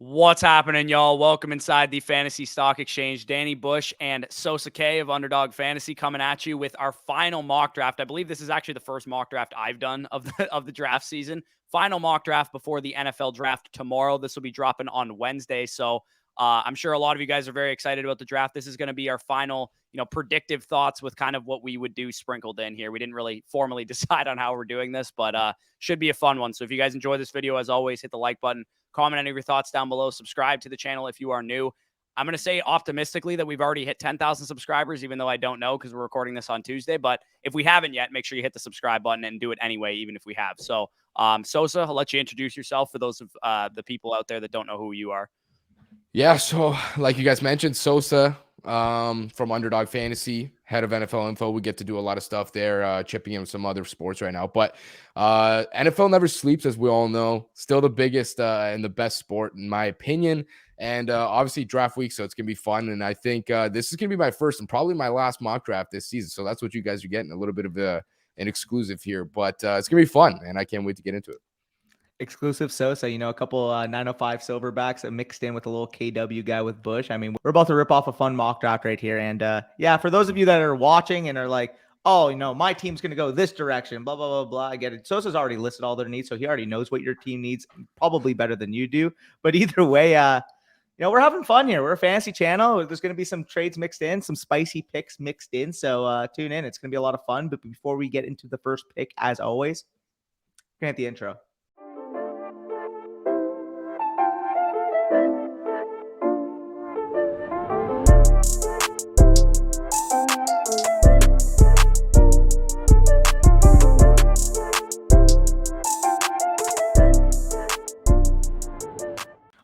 What's happening, y'all? Welcome inside the Fantasy Stock Exchange. Danny Bush and Sosa K of Underdog Fantasy coming at you with our final mock draft. I believe this is actually the first mock draft I've done of the draft season. Final mock draft before the NFL draft tomorrow. This will be dropping on Wednesday, so I'm sure a lot of you guys are very excited about the draft. This is going to be our final, predictive thoughts with kind of what we would do sprinkled in here. We didn't really formally decide on how we're doing this, but should be a fun one. So if you guys enjoy this video, as always, hit the like button. Comment any of your thoughts down below. Subscribe to the channel if you are new. I'm going to say optimistically that we've already hit 10,000 subscribers, even though I don't know because we're recording this on Tuesday. But if we haven't yet, make sure you hit the subscribe button and do it anyway, even if we have. So, Sosa, I'll let you introduce yourself for those of the people out there that don't know who you are. Yeah, so like you guys mentioned, Sosa from Underdog Fantasy, head of NFL Info. We get to do a lot of stuff there, chipping in some other sports right now. But NFL never sleeps, as we all know. Still the biggest and the best sport, in my opinion. And obviously draft week, so it's going to be fun. And I think this is going to be my first and probably my last mock draft this season. So that's what you guys are getting, a little bit of an exclusive here. But it's going to be fun, and I can't wait to get into it. Exclusive Sosa, a couple 905 silverbacks mixed in with a little KW guy with Bush. I mean, we're about to rip off a fun mock draft right here. And yeah, for those of you that are watching and are like, oh, my team's going to go this direction, blah, blah, blah, blah. I get it. Sosa's already listed all their needs, so he already knows what your team needs, probably better than you do. But either way, we're having fun here. We're a fantasy channel. There's going to be some trades mixed in, some spicy picks mixed in. So tune in. It's going to be a lot of fun. But before we get into the first pick, as always, we're going to hit the intro.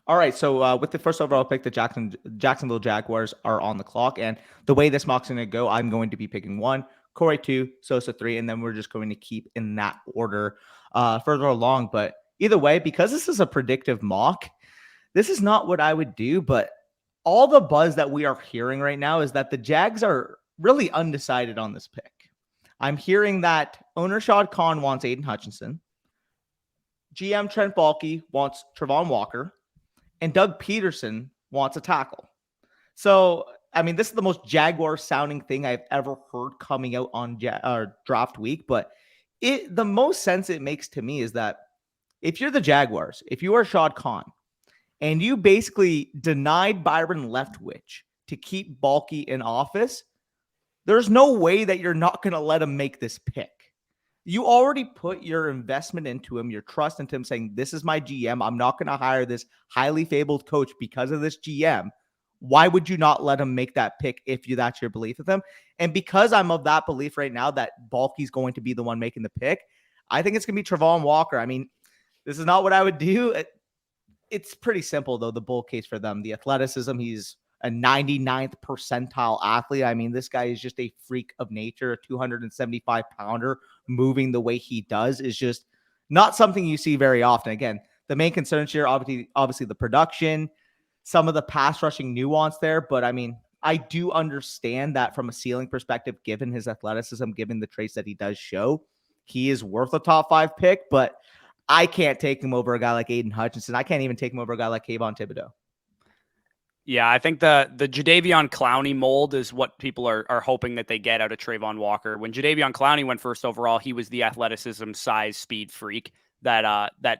All right, so with the first overall pick, the Jacksonville Jaguars are on the clock. And the way this mock's going to go, I'm going to be picking 1, Corey 2, Sosa 3, and then we're just going to keep in that order further along. But either way, because this is a predictive mock, this is not what I would do. But all the buzz that we are hearing right now is that the Jags are really undecided on this pick. I'm hearing that owner Shad Khan wants Aiden Hutchinson. GM Trent Baalke wants Travon Walker. And Doug Peterson wants a tackle. So, I mean, this is the most Jaguar-sounding thing I've ever heard coming out on draft week. But the most sense it makes to me is that if you're the Jaguars, if you are Shad Khan, and you basically denied Byron Leftwich to keep Baalke in office, there's no way that you're not going to let him make this pick. You already put your investment into him, your trust into him, saying, this is my GM. I'm not going to hire this highly fabled coach because of this GM. Why would you not let him make that pick if that's your belief of him? And because I'm of that belief right now that Baalke's going to be the one making the pick, I think it's going to be Travon Walker. I mean, this is not what I would do. It's pretty simple, though, the bull case for them. The athleticism, he's a 99th percentile athlete. I mean, this guy is just a freak of nature. A 275-pounder moving the way he does is just not something you see very often. Again, the main concerns here, obviously the production, some of the pass rushing nuance there. But I mean, I do understand that from a ceiling perspective, given his athleticism, given the traits that he does show, he is worth a top 5 pick. But I can't take him over a guy like Aiden Hutchinson. I can't even take him over a guy like Kayvon Thibodeau. Yeah, I think the Jadeveon Clowney mold is what people are hoping that they get out of Travon Walker. When Jadeveon Clowney went first overall, he was the athleticism, size, speed freak that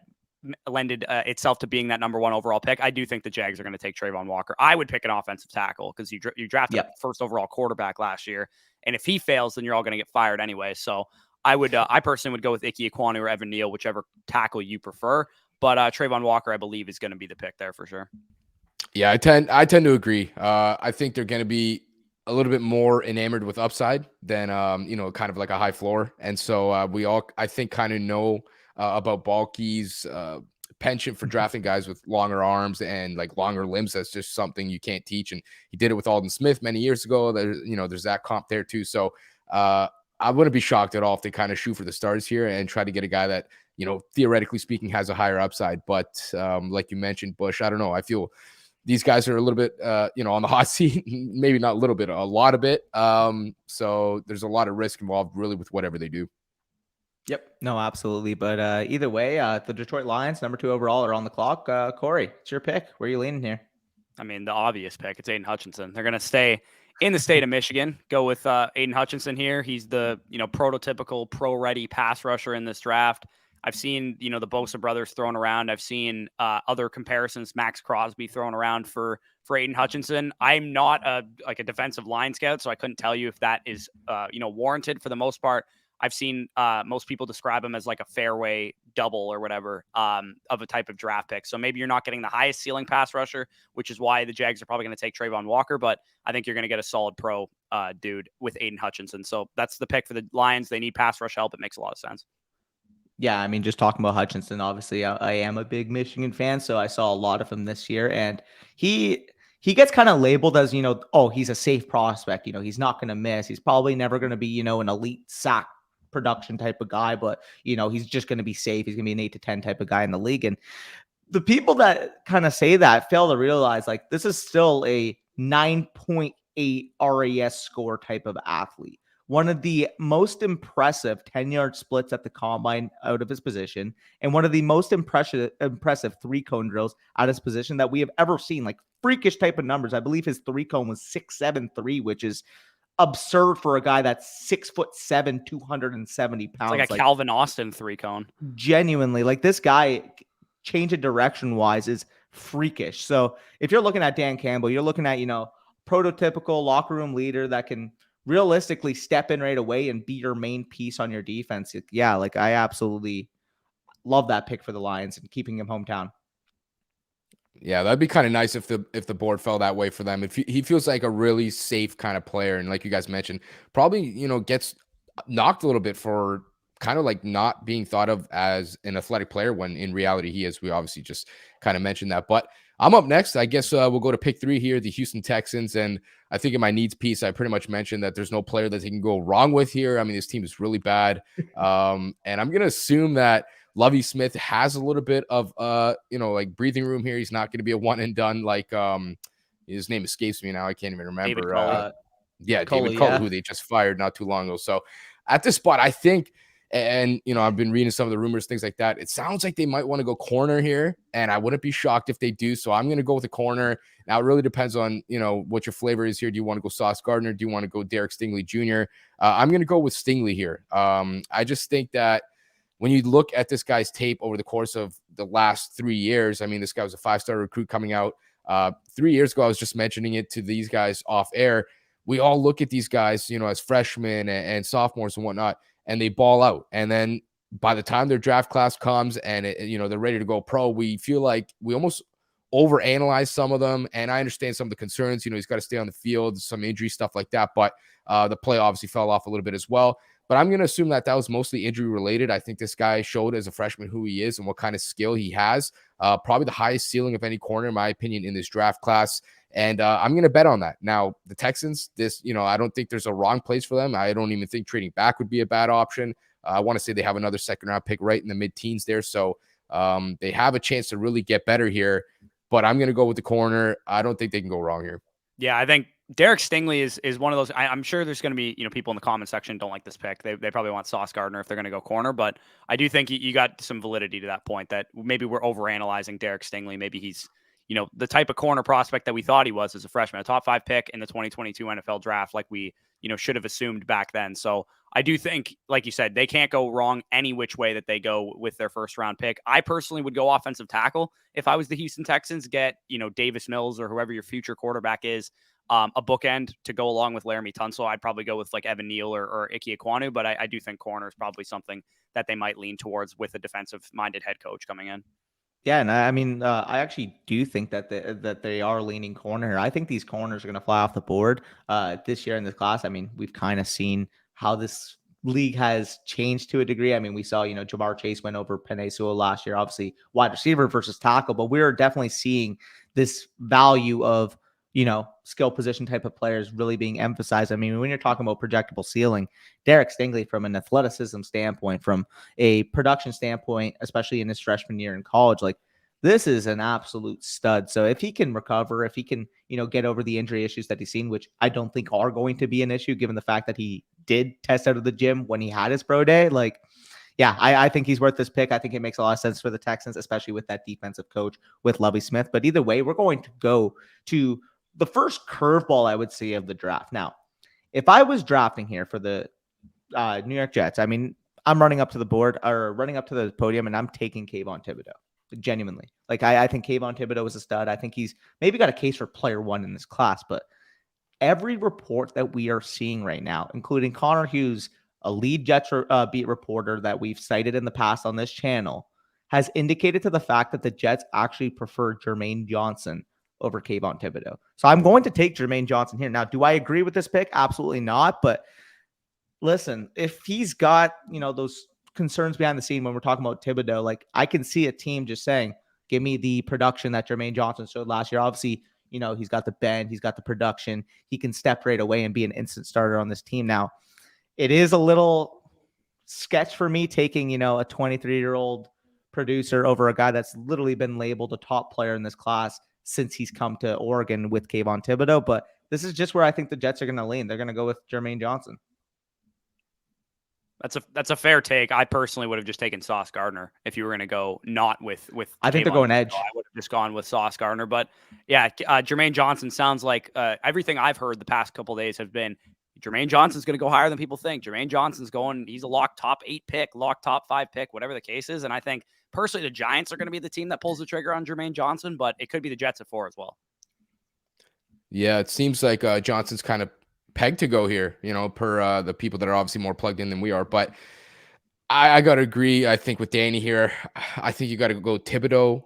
lended itself to being that number 1 overall pick. I do think the Jags are going to take Travon Walker. I would pick an offensive tackle because you drafted a first overall quarterback last year, and if he fails, then you're all going to get fired anyway. So I personally would go with Ike Ekwonu or Evan Neal, whichever tackle you prefer. But Travon Walker, I believe, is going to be the pick there for sure. Yeah, I tend to agree. I think they're going to be a little bit more enamored with upside than kind of like a high floor. And so we all, I think, kind of know about Baalke's penchant for drafting guys with longer arms and like longer limbs. That's just something you can't teach. And he did it with Aldon Smith many years ago. There's that comp there too. So I wouldn't be shocked at all if they kind of shoot for the stars here and try to get a guy that, theoretically speaking, has a higher upside. But like you mentioned, Bush, I don't know. I feel these guys are a little bit, on the hot seat, maybe not a little bit, a lot of it. So there's a lot of risk involved really with whatever they do. Yep. No, absolutely. But either way, the Detroit Lions, number 2 overall, are on the clock. Corey, it's your pick. Where are you leaning here? I mean, the obvious pick, it's Aiden Hutchinson. They're going to stay in the state of Michigan. Go with Aiden Hutchinson here. He's the, prototypical pro-ready pass rusher in this draft. I've seen, the Bosa brothers thrown around. I've seen other comparisons, Max Crosby thrown around for Aiden Hutchinson. I'm not a defensive line scout, so I couldn't tell you if that is, warranted. For the most part, I've seen most people describe him as like a fairway double or whatever of a type of draft pick. So maybe you're not getting the highest ceiling pass rusher, which is why the Jags are probably going to take Trayvon Walker. But I think you're going to get a solid pro dude with Aiden Hutchinson. So that's the pick for the Lions. They need pass rush help. It makes a lot of sense. Yeah, I mean, just talking about Hutchinson, obviously, I am a big Michigan fan, so I saw a lot of him this year, and he gets kind of labeled as, oh, he's a safe prospect. He's not going to miss. He's probably never going to be, an elite sack production type of guy, but, he's just going to be safe. He's going to be an 8 to 10 type of guy in the league. And the people that kind of say that fail to realize, like, this is still a 9.8 RAS score type of athlete. One of the most impressive 10-yard splits at the combine out of his position, and one of the most impressive 3-cone drills out of his position that we have ever seen. Like, freakish type of numbers. I believe his 3-cone was 6.73, which is absurd for a guy that's 6'7", 270 pounds. It's like a Calvin Austin 3-cone. Genuinely, like, this guy, change of direction wise, is freakish. So if you're looking at Dan Campbell, you're looking at, prototypical locker room leader that can realistically step in right away and be your main piece on your defense. Yeah, like, I absolutely love that pick for the Lions and keeping him hometown. Yeah, that'd be kind of nice if the board fell that way for them. If he feels like a really safe kind of player, and like you guys mentioned, probably gets knocked a little bit for kind of like not being thought of as an athletic player when in reality he is. We obviously just kind of mentioned that. But I'm up next. I guess we'll go to pick 3 here, the Houston Texans. And I think in my needs piece, I pretty much mentioned that there's no player that they can go wrong with here. I mean, this team is really bad. And I'm going to assume that Lovie Smith has a little bit of like breathing room here. He's not going to be a one and done like his name escapes me now. I can't even remember. David Culley, who they just fired not too long ago. So at this spot, I think, and I've been reading some of the rumors, things like that. It sounds like they might want to go corner here, and I wouldn't be shocked if they do. So I'm going to go with the corner. Now it really depends on what your flavor is here. Do you want to go Sauce Gardner? Do you want to go Derek Stingley Jr.? I'm going to go with Stingley here. I just think that when you look at this guy's tape over the course of the last 3 years, I mean, this guy was a 5-star recruit coming out 3 years ago. I was just mentioning it to these guys off air. We all look at these guys, as freshmen and sophomores and whatnot, and they ball out. And then by the time their draft class comes and they're ready to go pro, we feel like we almost overanalyze some of them. And I understand some of the concerns. He's got to stay on the field, some injury stuff like that. But the play obviously fell off a little bit as well. But I'm going to assume that was mostly injury related. I think this guy showed as a freshman who he is and what kind of skill he has. Probably the highest ceiling of any corner, in my opinion, in this draft class. And I'm going to bet on that. Now, the Texans, I don't think there's a wrong place for them. I don't even think trading back would be a bad option. I want to say they have another second-round pick right in the mid-teens there. So they have a chance to really get better here. But I'm going to go with the corner. I don't think they can go wrong here. Yeah, I think Derek Stingley is one of those. I'm sure there's going to be people in the comment section don't like this pick. They probably want Sauce Gardner if they're going to go corner. But I do think you got some validity to that point that maybe we're overanalyzing Derek Stingley. Maybe he's the type of corner prospect that we thought he was as a freshman, a top 5 pick in the 2022 NFL draft, like we should have assumed back then. So I do think, like you said, they can't go wrong any which way that they go with their first round pick. I personally would go offensive tackle if I was the Houston Texans. Get Davis Mills or whoever your future quarterback is. A bookend to go along with Laramie Tunsil. I'd probably go with like Evan Neal or Ike Ekwonu, but I do think corner is probably something that they might lean towards with a defensive-minded head coach coming in. Yeah, and I mean, I actually do think that they are leaning corner. I think these corners are going to fly off the board this year in this class. I mean, we've kind of seen how this league has changed to a degree. I mean, we saw, Jamar Chase went over Penei Sewell last year, obviously wide receiver versus tackle, but we're definitely seeing this value of skill position type of players really being emphasized. I mean, when you're talking about projectable ceiling, Derek Stingley, from an athleticism standpoint, from a production standpoint, especially in his freshman year in college, like, this is an absolute stud. So if he can recover, if he can, get over the injury issues that he's seen, which I don't think are going to be an issue given the fact that he did test out of the gym when he had his pro day, like, yeah, I think he's worth this pick. I think it makes a lot of sense for the Texans, especially with that defensive coach with Lovie Smith. But either way, we're going to go to the first curveball I would say of the draft. Now, if I was drafting here for the New York Jets, I mean, I'm running up to the board or running up to the podium and I'm taking Kayvon Thibodeau. Genuinely. Like, I think Kayvon Thibodeau is a stud. I think he's maybe got a case for player one in this class, but every report that we are seeing right now, including Connor Hughes, a lead Jets beat reporter that we've cited in the past on this channel, has indicated to the fact that the Jets actually prefer Jermaine Johnson over Kayvon Thibodeau. So I'm going to take Jermaine Johnson here. Now, do I agree with this pick? Absolutely not. But listen, if he's got, those concerns behind the scene when we're talking about Thibodeau, like I can see a team just saying, give me the production that Jermaine Johnson showed last year. Obviously, he's got the bend, he's got the production. He can step right away and be an instant starter on this team. Now, it is a little sketch for me taking, a 23-year-old producer over a guy that's literally been labeled a top player in this class since he's come to Oregon with Kayvon Thibodeau. But this is just where I think the Jets are going to lean. They're going to go with Jermaine Johnson. That's a fair take. I personally would have just taken Sauce Gardner if you were going to go not with. I think they're going edge. I would have just gone with Sauce Gardner, but yeah, Jermaine Johnson sounds like everything I've heard the past couple of days have been Jermaine Johnson's going to go higher than people think. Jermaine Johnson's he's a lock top 8 pick, lock top 5 pick, whatever the case is. And I think personally the Giants are going to be the team that pulls the trigger on Jermaine Johnson, but it could be the Jets at 4 as well. Yeah, it seems like Johnson's kind of pegged to go here, per the people that are obviously more plugged in than we are. But I got to agree, I think, with Danny here. I think you got to go Thibodeau.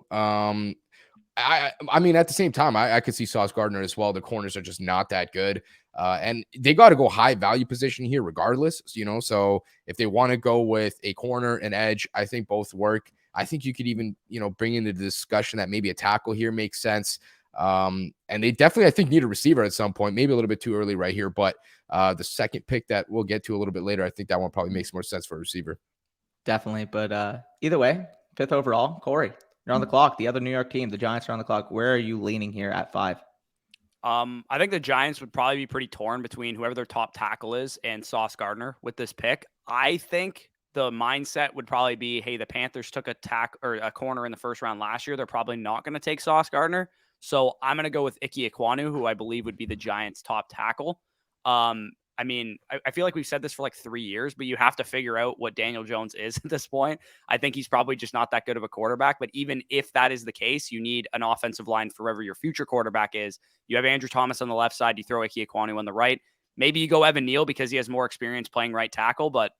I mean, at the same time, I could see Sauce Gardner as well. The corners are just not that good. And they got to go high value position here regardless, so if they want to go with a corner and edge, I think both work. I think you could even, bring into the discussion that maybe a tackle here makes sense. And they definitely, I think, need a receiver at some point, maybe a little bit too early right here, but the second pick that we'll get to a little bit later, I think that one probably makes more sense for a receiver. Definitely. But either way, 5th overall, Corey, you're on the clock. The other New York team, the Giants, are on the clock. Where are you leaning here at 5? I think the Giants would probably be pretty torn between whoever their top tackle is and Sauce Gardner with this pick. I think the mindset would probably be, hey, the Panthers took a corner in the first round last year. They're probably not going to take Sauce Gardner. So I'm going to go with Ike Ekwonu, who I believe would be the Giants' top tackle. I mean, I feel like we've said this for like 3 years, but you have to figure out what Daniel Jones is at this point. I think he's probably just not that good of a quarterback. But even if that is the case, you need an offensive line for whoever your future quarterback is. You have Andrew Thomas on the left side. You throw Ike Ekwonu on the right. Maybe you go Evan Neal because he has more experience playing right tackle. But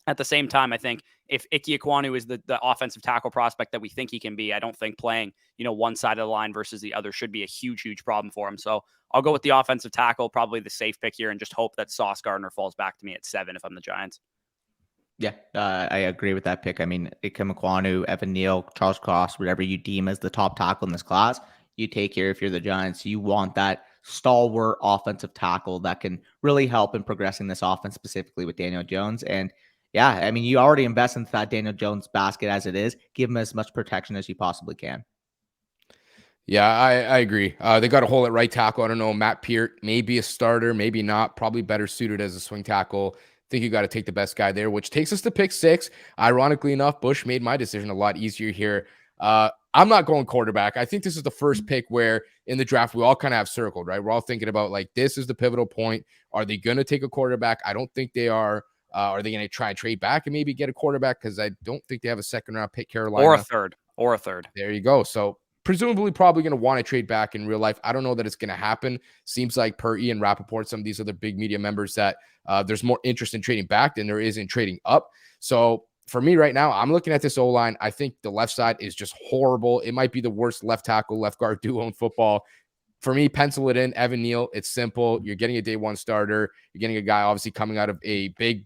at the same time, I think if Ike Ekwonu is the offensive tackle prospect that we think he can be, I don't think playing, one side of the line versus the other should be a huge, huge problem for him. So I'll go with the offensive tackle, probably the safe pick here, and just hope that Sauce Gardner falls back to me at 7 if I'm the Giants. Yeah, I agree with that pick. I mean, Ike Ekwonu, Evan Neal, Charles Cross, whatever you deem as the top tackle in this class, you take here if you're the Giants. You want that stalwart offensive tackle that can really help in progressing this offense, specifically with Daniel Jones. And yeah, I mean, you already invest into that Daniel Jones basket as it is. Give him as much protection as you possibly can. Yeah, I agree. They got a hole at right tackle. I don't know. Matt Peart, maybe a starter, maybe not. Probably better suited as a swing tackle. I think you got to take the best guy there, which takes us to pick 6. Ironically enough, Bush made my decision a lot easier here. I'm not going quarterback. I think this is the first pick where in the draft we all kind of have circled, right? We're all thinking about like, this is the pivotal point. Are they going to take a quarterback? I don't think they are. Are they going to try and trade back and maybe get a quarterback? Because I don't think they have a second round pick, Carolina. Or a third. There you go. So presumably probably going to want to trade back in real life. I don't know that it's going to happen. Seems like per Ian Rappaport, some of these other big media members, that there's more interest in trading back than there is in trading up. So for me right now, I'm looking at this O-line. I think the left side is just horrible. It might be the worst left tackle, left guard duo in football. For me, pencil it in. Evan Neal, it's simple. You're getting a day one starter. You're getting a guy obviously coming out of a big,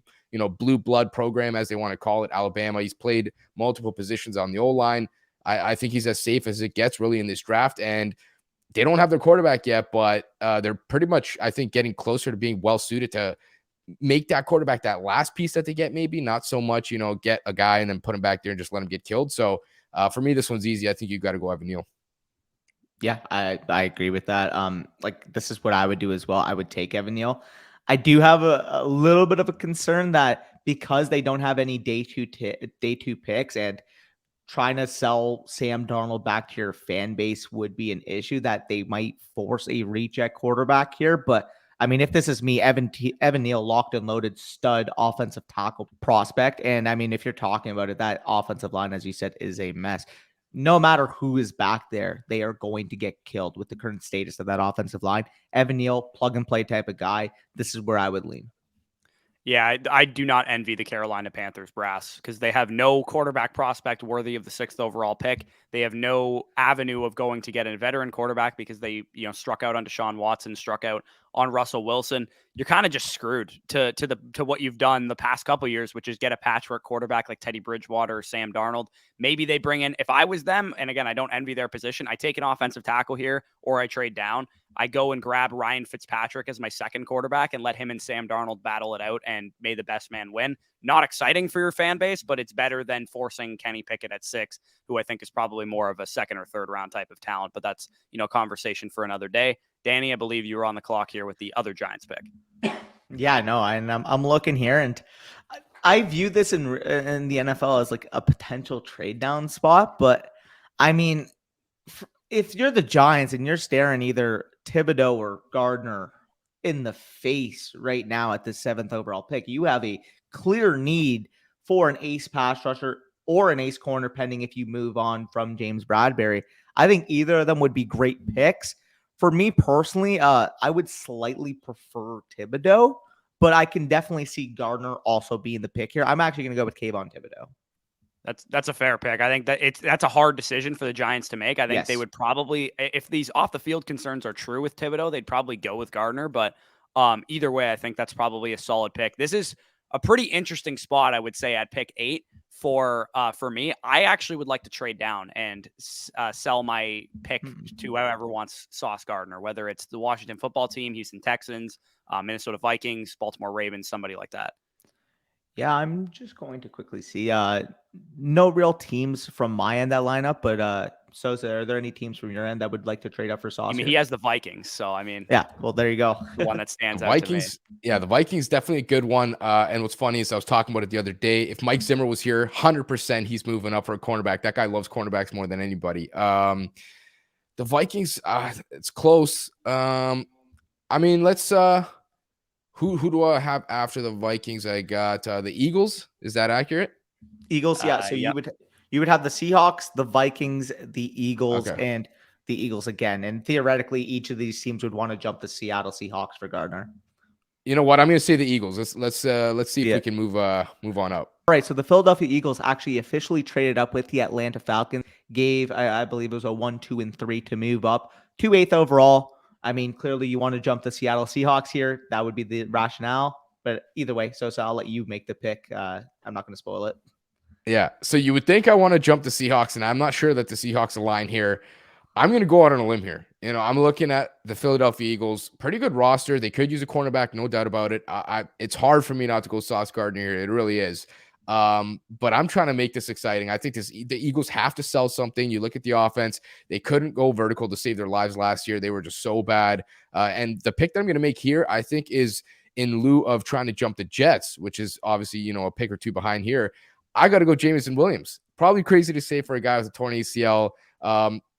blue blood program, as they want to call it, Alabama. He's played multiple positions on the O-line. I think he's as safe as it gets really in this draft. And they don't have their quarterback yet, but they're pretty much, I think, getting closer to being well-suited to make that quarterback that last piece that they get, maybe not so much, get a guy and then put him back there and just let him get killed. So for me, this one's easy. I think you got to go Evan Neal. Yeah, I agree with that. Like, this is what I would do as well. I would take Evan Neal. I do have a little bit of a concern that because they don't have any day two picks, and trying to sell Sam Darnold back to your fan base would be an issue, that they might force a reject quarterback here. But I mean, if this is me, Evan Neal, locked and loaded stud offensive tackle prospect. And I mean, if you're talking about it, that offensive line, as you said, is a mess. No matter who is back there, they are going to get killed with the current status of that offensive line. Evan Neal, plug and play type of guy. This is where I would lean. Yeah, I do not envy the Carolina Panthers brass, because they have no quarterback prospect worthy of the 6th overall pick. They have no avenue of going to get a veteran quarterback because they, struck out on Deshaun Watson, struck out on Russell Wilson. You're kind of just screwed to what you've done the past couple of years, which is get a patchwork quarterback like Teddy Bridgewater or Sam Darnold. Maybe they bring in, if I was them, and again, I don't envy their position, I take an offensive tackle here, or I trade down. I go and grab Ryan Fitzpatrick as my second quarterback and let him and Sam Darnold battle it out, and may the best man win. Not exciting for your fan base, but it's better than forcing Kenny Pickett at 6, who I think is probably more of a 2nd or 3rd round type of talent. But that's, conversation for another day. Danny, I believe you were on the clock here with the other Giants pick. Yeah, no, and I'm looking here, and I view this in the NFL as like a potential trade down spot. But I mean, if you're the Giants and you're staring either Thibodeau or Gardner in the face right now at the 7th overall pick, you have a clear need for an ace pass rusher or an ace corner, pending if you move on from James Bradbury. I think either of them would be great picks. For me personally, I would slightly prefer Thibodeau, but I can definitely see Gardner also being the pick here. I'm actually going to go with Kayvon Thibodeau. That's a fair pick. I think that's a hard decision for the Giants to make. I think they would probably, if these off the field concerns are true with Thibodeau, they'd probably go with Gardner. But either way, I think that's probably a solid pick. This is a pretty interesting spot, I would say, at pick 8 for me. I actually would like to trade down and sell my pick to whoever wants Sauce Gardner, whether it's the Washington football team, Houston Texans, Minnesota Vikings, Baltimore Ravens, somebody like that. Yeah, I'm just going to quickly see. No real teams from my end that line up, but Sosa, are there any teams from your end that would like to trade up for Sauce? I mean, he has the Vikings, so I mean, yeah. Well, there you go. The one that stands out. Vikings, to me. Yeah, the Vikings definitely a good one. And what's funny is I was talking about it the other day. If Mike Zimmer was here, 100% he's moving up for a cornerback. That guy loves cornerbacks more than anybody. The Vikings, it's close. I mean, let's. Who do I have after the Vikings? I got the Eagles. Is that accurate? Eagles, yeah. So yep. you would have the Seahawks, the Vikings, the Eagles, and the Eagles again. And theoretically, each of these teams would want to jump the Seattle Seahawks for Gardner. You know what? I'm going to say the Eagles. Let's see if we can move on up. All right, so the Philadelphia Eagles actually officially traded up with the Atlanta Falcons. Gave, I believe it was a 1, 2, and 3 to move up to 8th overall. I mean, clearly you want to jump the Seattle Seahawks here. That would be the rationale. But either way, so I'll let you make the pick. I'm not going to spoil it. Yeah. So you would think I want to jump the Seahawks, and I'm not sure that the Seahawks align here. I'm going to go out on a limb here. I'm looking at the Philadelphia Eagles. Pretty good roster. They could use a cornerback, no doubt about it. It's hard for me not to go Sauce Gardner here. It really is. But I'm trying to make this exciting. I think the Eagles have to sell something. You look at the offense, they couldn't go vertical to save their lives last year. They were just so bad. And the pick that I'm going to make here, I think, is in lieu of trying to jump the Jets, which is obviously, a pick or two behind here. I got to go Jameson Williams. Probably crazy to say for a guy with a torn ACL.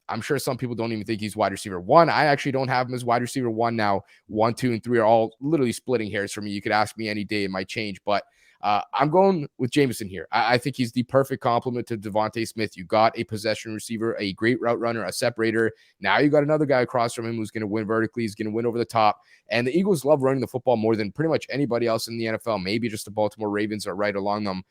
I'm sure some people don't even think he's wide receiver 1. I actually don't have him as wide receiver 1 now. 1, 2, and 3 are all literally splitting hairs for me. You could ask me any day, it might change, but I'm going with Jameson here. I think he's the perfect complement to Devontae Smith. You got a possession receiver, a great route runner, a separator. Now you got another guy across from him who's going to win vertically. He's going to win over the top. And the Eagles love running the football more than pretty much anybody else in the NFL. Maybe just the Baltimore Ravens are right along them.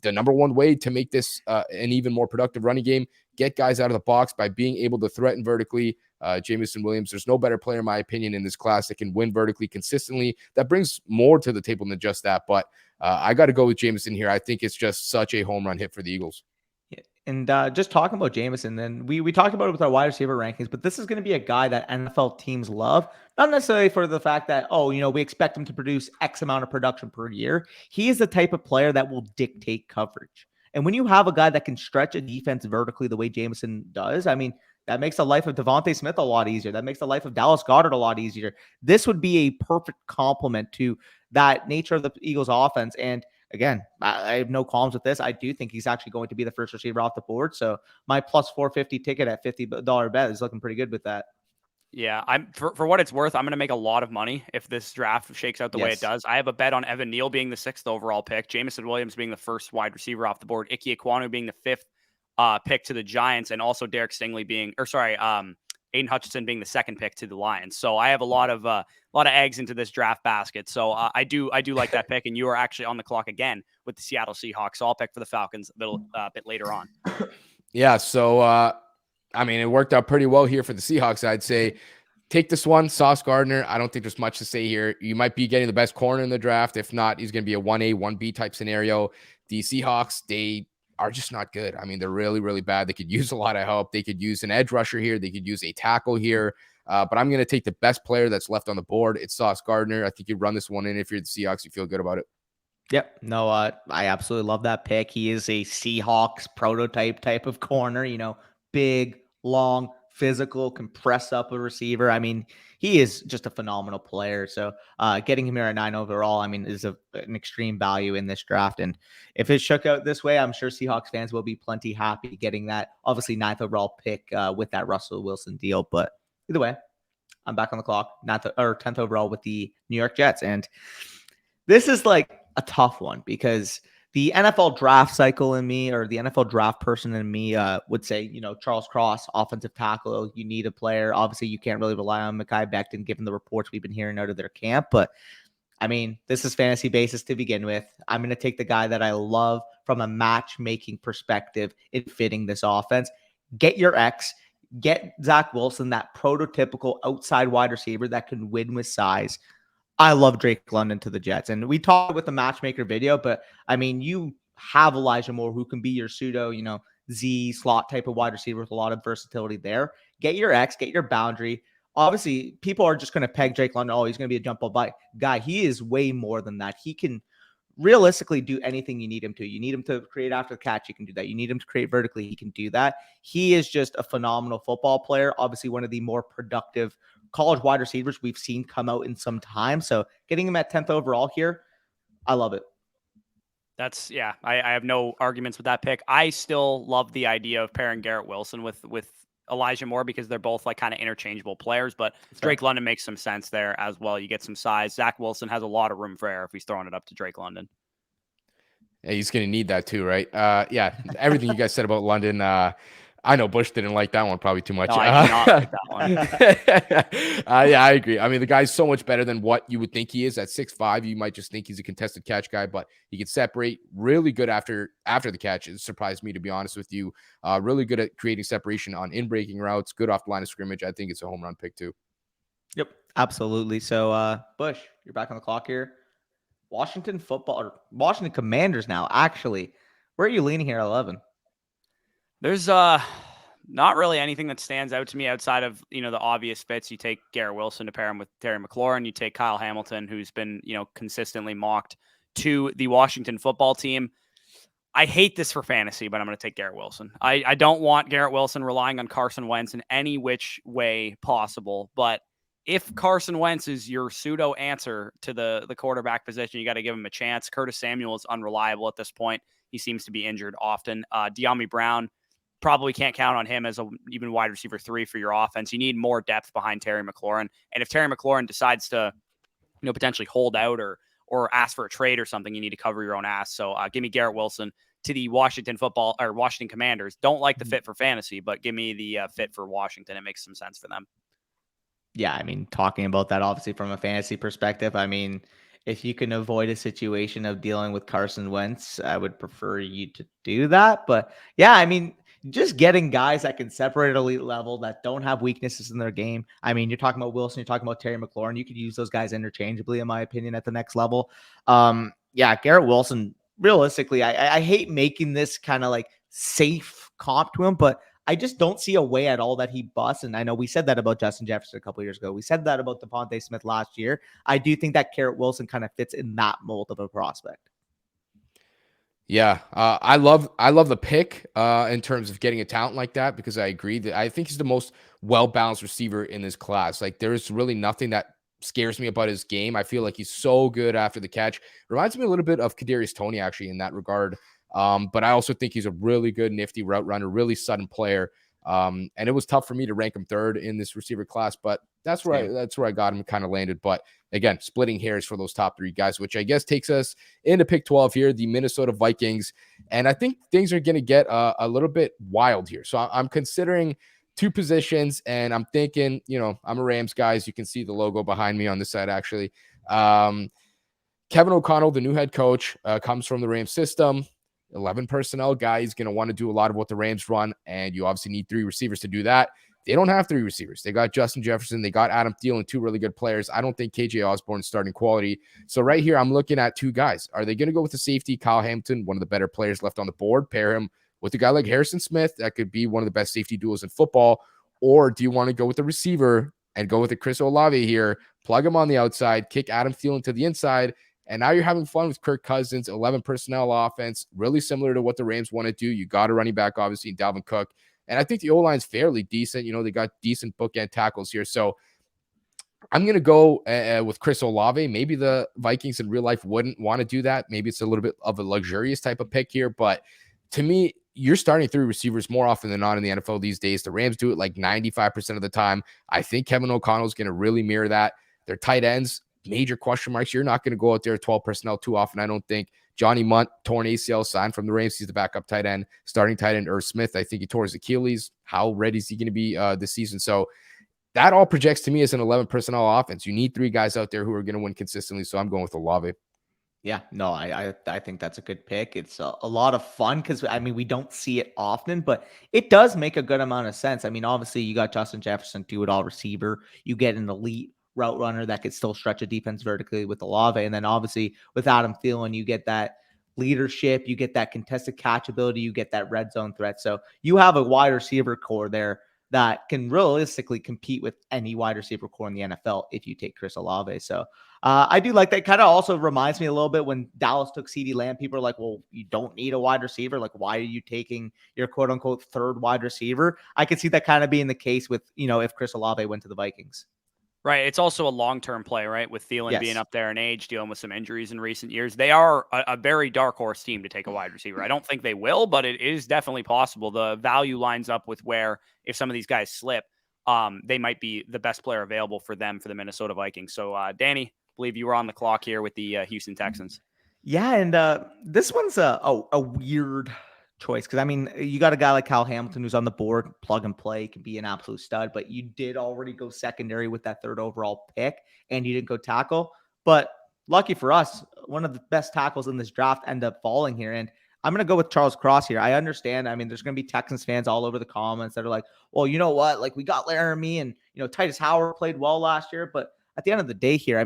The number one way to make this an even more productive running game, get guys out of the box by being able to threaten vertically. Jameson Williams, there's no better player, in my opinion, in this class that can win vertically consistently. That brings more to the table than just that. But I got to go with Jameson here. I think it's just such a home run hit for the Eagles. Yeah. And just talking about Jameson, then we talked about it with our wide receiver rankings, but this is going to be a guy that NFL teams love, not necessarily for the fact that, we expect him to produce X amount of production per year. He is the type of player that will dictate coverage. And when you have a guy that can stretch a defense vertically the way Jameson does, I mean, that makes the life of Devontae Smith a lot easier. That makes the life of Dallas Goedert a lot easier. This would be a perfect complement to that nature of the Eagles offense. And again, I have no qualms with this. I do think he's actually going to be the first receiver off the board. So my plus 450 ticket at $50 bet is looking pretty good with that. Yeah, I'm for what it's worth, I'm going to make a lot of money if this draft shakes out the way it does. I have a bet on Evan Neal being the 6th overall pick, Jameson Williams being the first wide receiver off the board, Ike Ekwonu being the 5th pick to the Giants, and also Derek Stingley being, Aiden Hutchinson being the 2nd pick to the Lions. So I have a lot of eggs into this draft basket. So I do like that pick, and you are actually on the clock again with the Seattle Seahawks. So I'll pick for the Falcons a bit later on. Yeah. So I mean, it worked out pretty well here for the Seahawks. I'd say take this one, Sauce Gardner. I don't think there's much to say here. You might be getting the best corner in the draft. If not, he's going to be a 1A, 1B type scenario. The Seahawks, they are just not good. I mean, they're really, really bad. They could use a lot of help. They could use an edge rusher here. They could use a tackle here. But I'm going to take the best player that's left on the board. It's Sauce Gardner. I think you run this one in. If you're the Seahawks, you feel good about it. Yep. No, I absolutely love that pick. He is a Seahawks prototype type of corner, big, long, physical, compress up a receiver. I mean, he is just a phenomenal player. So getting him here at 9 overall, I mean, is an extreme value in this draft. And if it shook out this way, I'm sure Seahawks fans will be plenty happy getting that, obviously, 9th overall pick with that Russell Wilson deal. But either way, I'm back on the clock, 10th overall with the New York Jets. And this is like a tough one because the NFL draft cycle in me, or the NFL draft person in me, would say, Charles Cross, offensive tackle, you need a player. Obviously, you can't really rely on Mekhi Becton given the reports we've been hearing out of their camp. But, I mean, this is fantasy basis to begin with. I'm going to take the guy that I love from a matchmaking perspective in fitting this offense. Get your X. Get Zach Wilson, that prototypical outside wide receiver that can win with size. I love Drake London to the Jets. And we talked with the matchmaker video, but I mean, you have Elijah Moore who can be your pseudo, Z slot type of wide receiver with a lot of versatility there. Get your X, get your boundary. Obviously, people are just going to peg Drake London. Oh, he's going to be a jump ball bite guy. He is way more than that. He can realistically do anything you need him to. You need him to create after the catch. He can do that. You need him to create vertically. He can do that. He is just a phenomenal football player. Obviously, one of the more productive college wide receivers we've seen come out in some time. So getting him at 10th overall here, I love it. I have no arguments with that pick. I still love the idea of pairing Garrett Wilson with Elijah Moore because they're both like kind of interchangeable players, but Drake London makes some sense there as well. You get some size. Zach Wilson has a lot of room for error if he's throwing it up to Drake London. Yeah, he's going to need that too, right? Yeah, everything you guys said about London, I know Bush didn't like that one probably too much. No, I did not like that one. Yeah, I agree. I mean, the guy's so much better than what you would think he is. At 6'5", you might just think he's a contested catch guy, but he can separate really good after the catch. It surprised me, to be honest with you. Really good at creating separation on in-breaking routes, good off the line of scrimmage. I think it's a home run pick too. Yep, absolutely. So, Bush, you're back on the clock here. Washington Commanders now, actually. Where are you leaning here at 11? There's not really anything that stands out to me outside of, the obvious fits. You take Garrett Wilson to pair him with Terry McLaurin. You take Kyle Hamilton, who's been, consistently mocked to the Washington football team. I hate this for fantasy, but I'm going to take Garrett Wilson. I don't want Garrett Wilson relying on Carson Wentz in any which way possible. But if Carson Wentz is your pseudo answer to the quarterback position, you got to give him a chance. Curtis Samuel is unreliable at this point. He seems to be injured often. De'Ami Brown, probably can't count on him as a even wide receiver 3 for your offense. You need more depth behind Terry McLaurin. And if Terry McLaurin decides to, potentially hold out or ask for a trade or something, you need to cover your own ass. So give me Garrett Wilson to the Washington Commanders. Don't like the fit for fantasy, but give me the fit for Washington. It makes some sense for them. Yeah, I mean, talking about that, obviously, from a fantasy perspective, I mean, if you can avoid a situation of dealing with Carson Wentz, I would prefer you to do that. But yeah, I mean, just getting guys that can separate at elite level, that don't have weaknesses in their game. I mean, you're talking about Wilson, you're talking about Terry McLaurin. You could use those guys interchangeably, in my opinion, at the next level. Yeah, Garrett Wilson, realistically, I hate making this kind of like safe comp to him, but I just don't see a way at all that he busts. And I know we said that about Justin Jefferson a couple years ago. We said that about Devontae Smith last year. I do think that Garrett Wilson kind of fits in that mold of a prospect. Yeah, I love the pick in terms of getting a talent like that, because I agree that I think he's the most well-balanced receiver in this class. Like, there's really nothing that scares me about his game. I feel like he's so good after the catch. Reminds me a little bit of Kadarius Toney actually in that regard. But I also think he's a really good, nifty route runner, really sudden player. And it was tough for me to rank him third in this receiver class, but that's where I got him kind of landed. But again, splitting hairs for those top 3 guys, which I guess takes us into pick 12 here, the Minnesota Vikings. And I think things are going to get a little bit wild here. So I'm considering 2 positions, and I'm thinking, I'm a Rams guy. As you can see the logo behind me on this side, actually. Kevin O'Connell, the new head coach, comes from the Rams system. 11 personnel guy. He's going to want to do a lot of what the Rams run, and you obviously need 3 receivers to do that. They don't have 3 receivers. They got Justin Jefferson. They got Adam Thielen, 2 really good players. I don't think KJ Osborne is starting quality. So right here, I'm looking at 2 guys. Are they going to go with the safety, Kyle Hamilton, one of the better players left on the board, pair him with a guy like Harrison Smith? That could be one of the best safety duels in football. Or do you want to go with the receiver and go with a Chris Olave here, plug him on the outside, kick Adam Thielen to the inside, and now you're having fun with Kirk Cousins, 11 personnel offense, really similar to what the Rams want to do. You got a running back, obviously, in Dalvin Cook. And I think the O-line's fairly decent. They got decent bookend tackles here. So I'm going to go with Chris Olave. Maybe the Vikings in real life wouldn't want to do that. Maybe it's a little bit of a luxurious type of pick here. But to me, you're starting 3 receivers more often than not in the NFL these days. The Rams do it like 95% of the time. I think Kevin O'Connell is going to really mirror that. Their tight ends, major question marks. You're not going to go out there 12 personnel too often, I don't think. Johnny Munt, torn ACL, signed from the Rams. He's the backup tight end. Starting tight end, Irv Smith, I think he tore his Achilles. How ready is he going to be this season? So that all projects to me as an 11 personnel offense. You need 3 guys out there who are going to win consistently. So I'm going with Olave. Yeah, no, I think that's a good pick. It's a lot of fun because, we don't see it often, but it does make a good amount of sense. Obviously, you got Justin Jefferson, do-it-all receiver. You get an elite route runner that could still stretch a defense vertically with Olave. And then obviously with Adam Thielen, you get that leadership, you get that contested catch ability, you get that red zone threat. So you have a wide receiver core there that can realistically compete with any wide receiver core in the NFL if you take Chris Olave. So I do like that. Kind of also reminds me a little bit when Dallas took CeeDee Lamb. People are like, well, you don't need a wide receiver. Like, why are you taking your quote unquote 3rd wide receiver? I could see that kind of being the case with, if Chris Olave went to the Vikings. Right. It's also a long-term play, right? With Thielen being up there in age, dealing with some injuries in recent years. They are a very dark horse team to take a wide receiver. I don't think they will, but it is definitely possible. The value lines up with where if some of these guys slip, they might be the best player available for them for the Minnesota Vikings. So, Danny, I believe you were on the clock here with the Houston Texans. Yeah, and this one's a weird choice because you got a guy like Kyle Hamilton who's on the board, plug and play, can be an absolute stud, but you did already go secondary with that 3rd overall pick and you didn't go tackle. But lucky for us, one of the best tackles in this draft ended up falling here, and I'm going to go with Charles Cross here. I understand. There's going to be Texans fans all over the comments that are like, well, you know what? Like, we got Laramie and, Titus Howard played well last year. But at the end of the day here,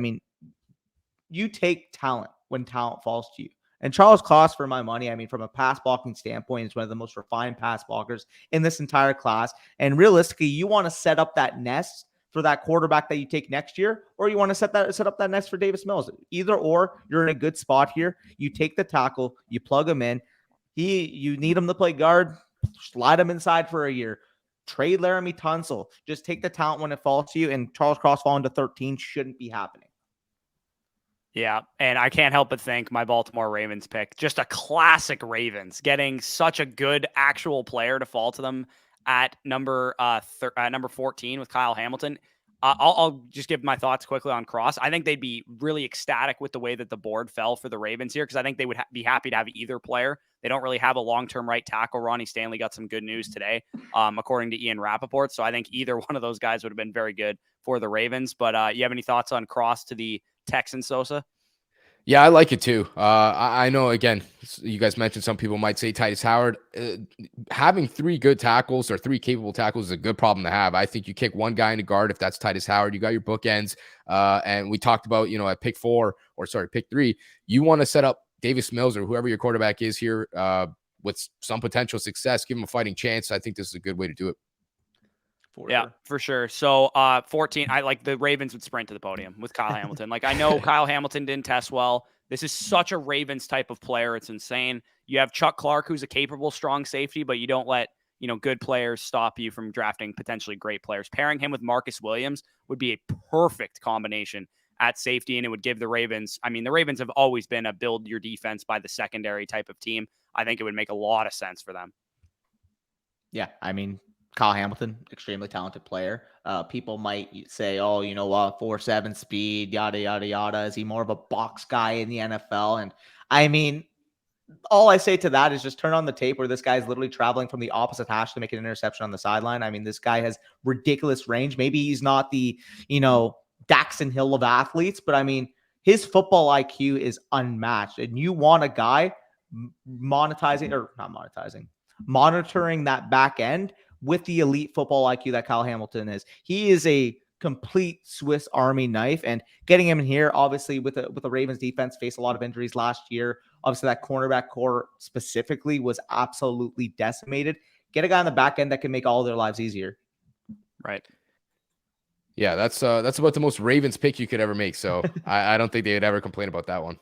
you take talent when talent falls to you. And Charles Cross, for my money, from a pass blocking standpoint, is one of the most refined pass blockers in this entire class. And realistically, you want to set up that nest for that quarterback that you take next year, or you want to set up that nest for Davis Mills. Either or, you're in a good spot here. You take the tackle, you plug him in. You need him to play guard, slide him inside for a year. Trade Laramie Tunsil. Just take the talent when it falls to you, and Charles Cross falling to 13 shouldn't be happening. Yeah, and I can't help but think my Baltimore Ravens pick, just a classic Ravens, getting such a good actual player to fall to them at number 14 with Kyle Hamilton. I'll just give my thoughts quickly on Cross. I think they'd be really ecstatic with the way that the board fell for the Ravens here because I think they would be happy to have either player. They don't really have a long-term right tackle. Ronnie Stanley got some good news today, according to Ian Rappaport. So I think either one of those guys would have been very good for the Ravens. But you have any thoughts on Cross to the Texans, Sosa? Yeah, I like it too. I know, again, you guys mentioned some people might say Titus Howard. Having 3 good tackles or 3 capable tackles is a good problem to have. I think you kick one guy into guard if that's Titus Howard. You got your bookends. And we talked about, at pick 3, you want to set up Davis Mills or whoever your quarterback is here with some potential success. Give him a fighting chance. I think this is a good way to do it. For sure. So 14, I like the Ravens would sprint to the podium with Kyle Hamilton. Like, I know Kyle Hamilton didn't test well. This is such a Ravens type of player. It's insane. You have Chuck Clark, who's a capable, strong safety, but you don't let good players stop you from drafting potentially great players. Pairing him with Marcus Williams would be a perfect combination at safety, and it would give the Ravens, the Ravens have always been a build your defense by the secondary type of team. I think it would make a lot of sense for them. Yeah, Kyle Hamilton, extremely talented player. People might say, oh, 4.7 speed, yada, yada, yada. Is he more of a box guy in the NFL? And all I say to that is just turn on the tape where this guy is literally traveling from the opposite hash to make an interception on the sideline. This guy has ridiculous range. Maybe he's not the, Daxton Hill of athletes, but his football IQ is unmatched. And you want a guy monitoring that back end with the elite football IQ that Kyle Hamilton is. He is a complete Swiss Army knife, and getting him in here, obviously with the Ravens defense, faced a lot of injuries last year. Obviously that cornerback core specifically was absolutely decimated. Get a guy on the back end that can make all their lives easier. Right. Yeah, that's about the most Ravens pick you could ever make. So I don't think they would ever complain about that one.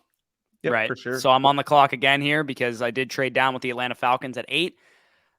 Yep, right. For sure. So I'm on the clock again here because I did trade down with the Atlanta Falcons at 8.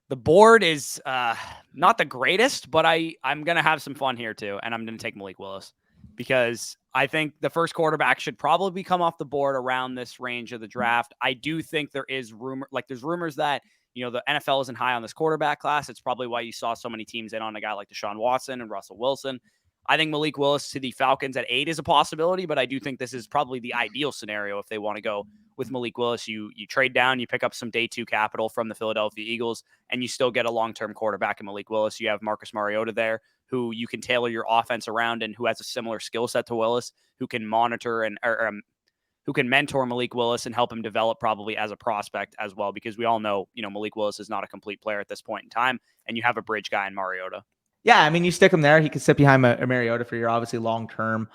The board is not the greatest, but I'm going to have some fun here too. And I'm going to take Malik Willis because I think the first quarterback should probably come off the board around this range of the draft. I do think there's rumors that, the NFL isn't high on this quarterback class. It's probably why you saw so many teams in on a guy like Deshaun Watson and Russell Wilson. I think Malik Willis to the Falcons at 8 is a possibility, but I do think this is probably the ideal scenario if they want to go with Malik Willis. You trade down, you pick up some day 2 capital from the Philadelphia Eagles, and you still get a long-term quarterback in Malik Willis. You have Marcus Mariota there, who you can tailor your offense around and who has a similar skill set to Willis, who can monitor who can mentor Malik Willis and help him develop probably as a prospect as well, because we all know, Malik Willis is not a complete player at this point in time, and you have a bridge guy in Mariota. Yeah, you stick him there. He can sit behind a Mariota for your obviously long-term.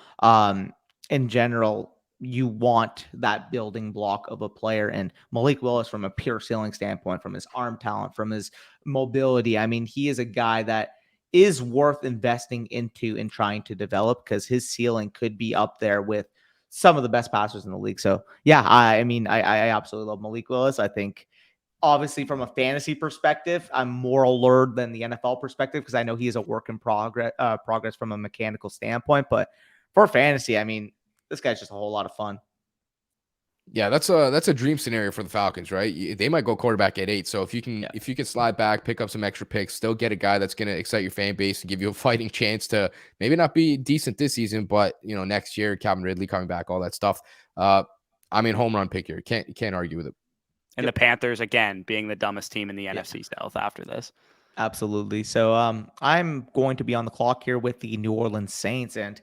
In general, you want that building block of a player. And Malik Willis, from a pure ceiling standpoint, from his arm talent, from his mobility, he is a guy that is worth investing into and trying to develop, because his ceiling could be up there with some of the best passers in the league. So, yeah, I absolutely love Malik Willis. I think, obviously, from a fantasy perspective, I'm more allured than the NFL perspective because I know he is a work in progress from a mechanical standpoint. But for fantasy, this guy's just a whole lot of fun. Yeah, that's a dream scenario for the Falcons, right? They might go quarterback at 8. So if you can slide back, pick up some extra picks, still get a guy that's going to excite your fan base and give you a fighting chance to maybe not be decent this season, but next year, Calvin Ridley coming back, all that stuff. Home run pick here. Can't argue with it. And the Panthers, again, being the dumbest team in the NFC South after this. Absolutely. So I'm going to be on the clock here with the New Orleans Saints. And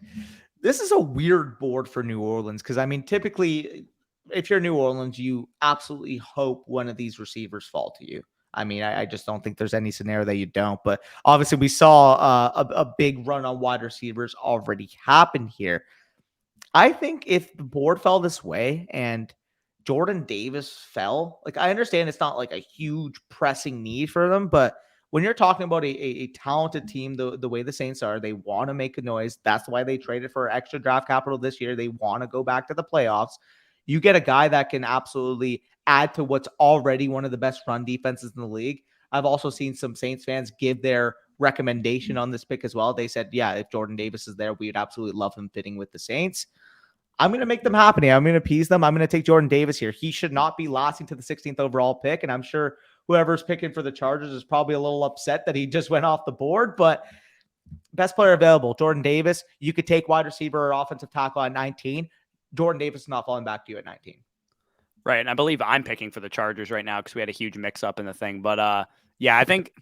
this is a weird board for New Orleans because, typically, if you're New Orleans, you absolutely hope one of these receivers fall to you. I just don't think there's any scenario that you don't. But obviously, we saw a big run on wide receivers already happen here. I think if the board fell this way and Jordan Davis fell, I understand it's not like a huge pressing need for them, but when you're talking about a talented team, the way the Saints are, they want to make a noise. That's why they traded for extra draft capital this year. They want to go back to the playoffs. You get a guy that can absolutely add to what's already one of the best run defenses in the league. I've also seen some Saints fans give their recommendation on this pick as well. They said, yeah, if Jordan Davis is there, we'd absolutely love him fitting with the Saints. I'm going to make them happen. I'm going to appease them. I'm going to take Jordan Davis here. He should not be lasting to the 16th overall pick. And I'm sure whoever's picking for the Chargers is probably a little upset that he just went off the board. But best player available, Jordan Davis. You could take wide receiver or offensive tackle at 19. Jordan Davis is not falling back to you at 19. Right. And I believe I'm picking for the Chargers right now because we had a huge mix up in the thing. But I think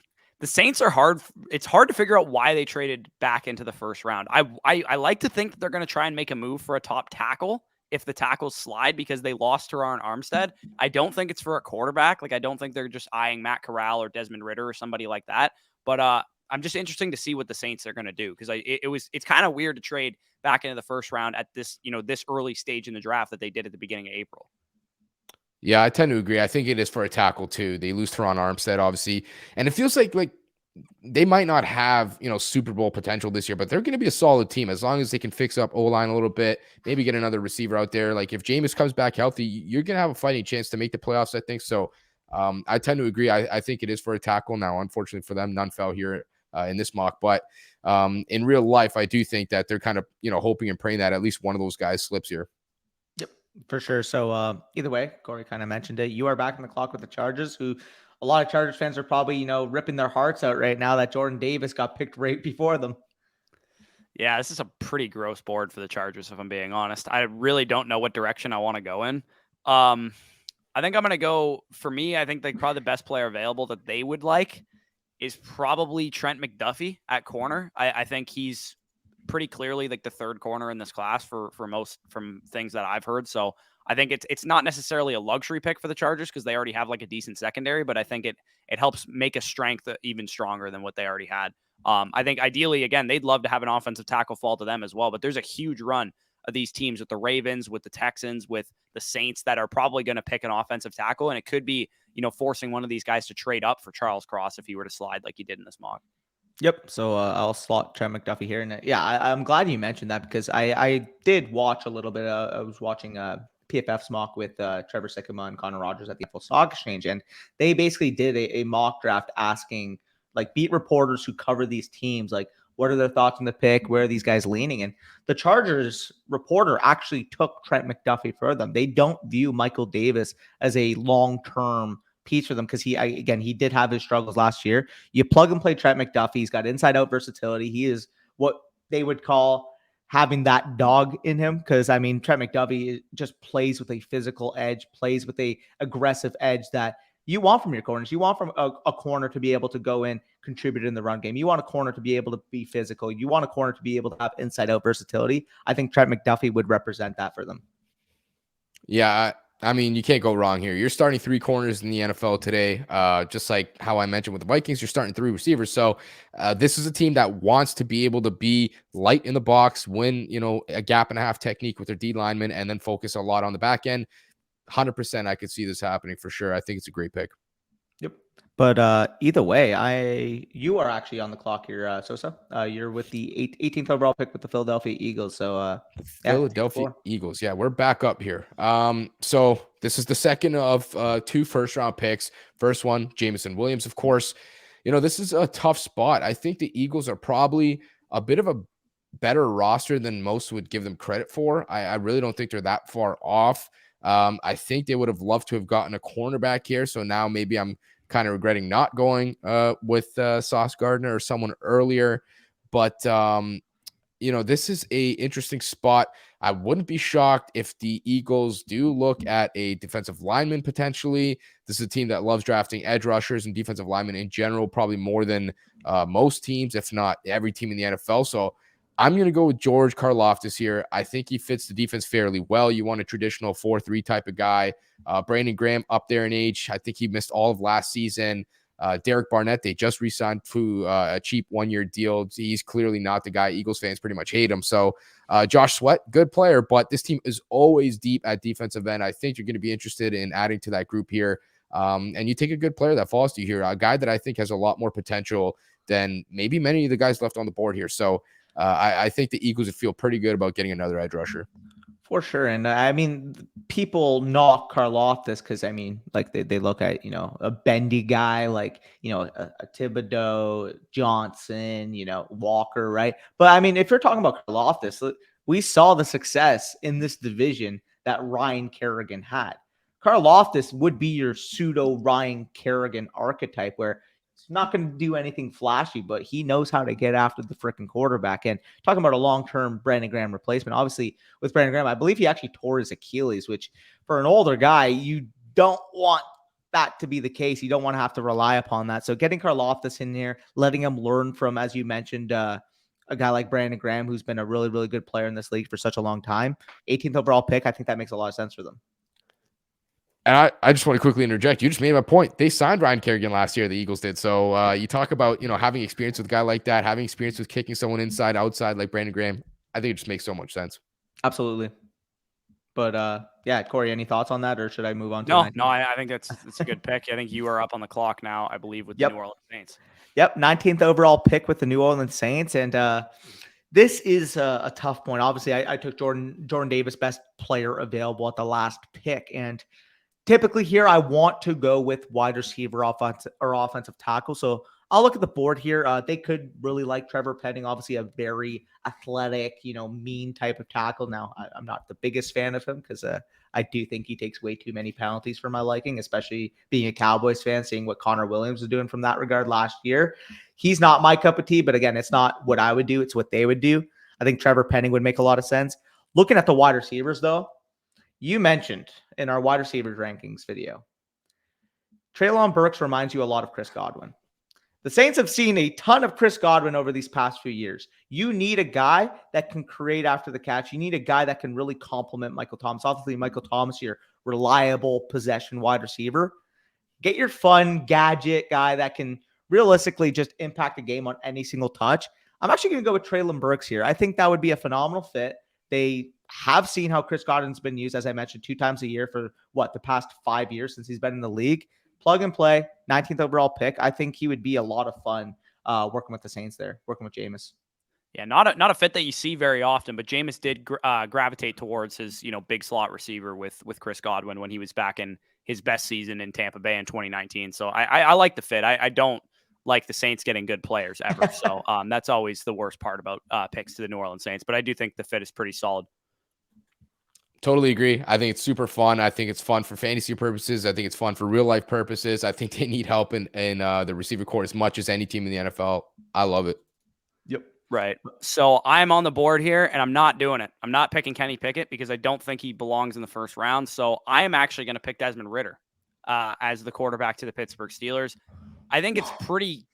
the Saints are hard. It's hard to figure out why they traded back into the first round. I like to think that they're going to try and make a move for a top tackle if the tackles slide because they lost Teron Armstead. I don't think it's for a quarterback. I don't think they're just eyeing Matt Corral or Desmond Ridder or somebody like that. But I'm just interesting to see what the Saints are going to do because it's kind of weird to trade back into the first round at this this early stage in the draft that they did at the beginning of April. Yeah, I tend to agree. I think it is for a tackle too. They lose Teron Armstead, obviously, and it feels like they might not have Super Bowl potential this year, but they're going to be a solid team as long as they can fix up O-line a little bit. Maybe get another receiver out there. If Jameis comes back healthy, you're going to have a fighting chance to make the playoffs. I think so. I tend to agree. I think it is for a tackle. Now, unfortunately for them, none fell here in this mock. But in real life, I do think that they're kind of, hoping and praying that at least one of those guys slips here. Yep, for sure. So either way, Corey kind of mentioned it. You are back on the clock with the Chargers, who a lot of Chargers fans are probably, ripping their hearts out right now that Jordan Davis got picked right before them. Yeah, this is a pretty gross board for the Chargers, if I'm being honest. I really don't know what direction I want to go in. I think I'm going to go, for me, I think probably the best player available that they would like is probably Trent McDuffie at corner. I think he's pretty clearly like the third corner in this class for most from things that I've heard. So I think it's not necessarily a luxury pick for the Chargers because they already have like a decent secondary, but I think it helps make a strength even stronger than what they already had. I think ideally, again, they'd love to have an offensive tackle fall to them as well, but there's a huge run of these teams with the Ravens, with the Texans, with the Saints that are probably going to pick an offensive tackle. And it could be, forcing one of these guys to trade up for Charles Cross if he were to slide like he did in this mock. Yep. So I'll slot Trent McDuffie here. And yeah, I'm glad you mentioned that because I did watch a little bit. I was watching PFF's mock with Trevor Sikkema and Connor Rogers at the Full Stock Exchange. And they basically did a mock draft asking like beat reporters who cover these teams, like, what are their thoughts on the pick? Where are these guys leaning? And the Chargers reporter actually took Trent McDuffie for them. They don't view Michael Davis as a long-term piece for them because he did have his struggles last year. You plug and play Trent McDuffie. He's got inside-out versatility. He is what they would call having that dog in him because, Trent McDuffie just plays with a physical edge, plays with a aggressive edge that you want from your corners. You want from a corner to be able to go in, contribute in the run game. You want a corner to be able to be physical. You want a corner to be able to have inside-out versatility. I think Trent McDuffie would represent that for them. Yeah, you can't go wrong here. You're starting 3 corners in the NFL today, just like how I mentioned with the Vikings. You're starting 3 receivers. So this is a team that wants to be able to be light in the box, win, a gap and a half technique with their D linemen, and then focus a lot on the back end. 100% I could see this happening for sure. I think it's a great pick. Yep. But either way, you are actually on the clock here, Sosa. You're with the 18th overall pick with the Philadelphia Eagles. So Philadelphia Eagles. Yeah, we're back up here. So this is the second of 2 first-round picks. First one, Jameson Williams, of course. This is a tough spot. I think the Eagles are probably a bit of a better roster than most would give them credit for. I really don't think they're that far off. I think they would have loved to have gotten a cornerback here. So now maybe I'm kind of regretting not going with Sauce Gardner or someone earlier. But, this is a interesting spot. I wouldn't be shocked if the Eagles do look at a defensive lineman potentially. This is a team that loves drafting edge rushers and defensive linemen in general, probably more than most teams, if not every team in the NFL. So I'm going to go with George Karlaftis here. I think he fits the defense fairly well. You want a traditional 4-3 type of guy. Brandon Graham up there in age. I think he missed all of last season. Derek Barnett, they just re-signed to a cheap 1-year deal. He's clearly not the guy. Eagles fans pretty much hate him. So Josh Sweat, good player, but this team is always deep at defensive end. I think you're going to be interested in adding to that group here. And you take a good player that falls to you here, a guy that I think has a lot more potential than maybe many of the guys left on the board here. So I think the Eagles would feel pretty good about getting another edge rusher. For sure. And people knock Karlaftis because they look at, a bendy guy like, a Thibodeau, Johnson, Walker, right? But if you're talking about Karlaftis, we saw the success in this division that Ryan Kerrigan had. Karlaftis would be your pseudo Ryan Kerrigan archetype where he's not going to do anything flashy, but he knows how to get after the freaking quarterback. And talking about a long-term Brandon Graham replacement, obviously with Brandon Graham, I believe he actually tore his Achilles, which for an older guy, you don't want that to be the case. You don't want to have to rely upon that. So getting Karlaftis in here, letting him learn from, as you mentioned, a guy like Brandon Graham, who's been a really, really good player in this league for such a long time. 18th overall pick, I think that makes a lot of sense for them. And I just want to quickly interject. You just made my point. They signed Ryan Kerrigan last year. The Eagles did. So you talk about, having experience with a guy like that, having experience with kicking someone inside, outside like Brandon Graham. I think it just makes so much sense. Absolutely. But Corey, any thoughts on that, or should I move on to? No, I think it's a good pick. I think you are up on the clock now, I believe, with the New Orleans Saints. Yep, 19th overall pick with the New Orleans Saints, and this is a tough point. Obviously, I took Jordan Davis, best player available at the last pick, and typically here I want to go with wide receiver, offensive tackle. So I'll look at the board here. They could really like Trevor Penning, obviously a very athletic, mean type of tackle. Now, I'm not the biggest fan of him because I do think he takes way too many penalties for my liking, especially being a Cowboys fan, seeing what Connor Williams was doing from that regard last year. He's not my cup of tea, but again, it's not what I would do. It's what they would do. I think Trevor Penning would make a lot of sense. Looking at the wide receivers, though, you mentioned in our wide receivers rankings video, Treylon Burks reminds you a lot of Chris Godwin. The Saints have seen a ton of Chris Godwin over these past few years. You need a guy that can create after the catch. You need a guy that can really complement Michael Thomas. Obviously, Michael Thomas, your reliable possession wide receiver. Get your fun gadget guy that can realistically just impact the game on any single touch. I'm actually going to go with Treylon Burks here. I think that would be a phenomenal fit. They have seen how Chris Godwin's been used, as I mentioned, 2 times a year for the past 5 years since he's been in the league. Plug and play, 19th overall pick. I think he would be a lot of fun working with the Saints there, working with Jameis. Yeah, not a fit that you see very often, but Jameis did gravitate towards his big slot receiver with Chris Godwin when he was back in his best season in Tampa Bay in 2019. So I like the fit. I don't like the Saints getting good players ever. So that's always the worst part about picks to the New Orleans Saints. But I do think the fit is pretty solid. Totally agree. I think it's super fun. I think it's fun for fantasy purposes. I think it's fun for real life purposes. I think they need help in the receiver corps as much as any team in the NFL. I love it. Yep. Right. So I'm on the board here and I'm not doing it. I'm not picking Kenny Pickett because I don't think he belongs in the first round. So I am actually going to pick Desmond Ridder as the quarterback to the Pittsburgh Steelers. I think it's pretty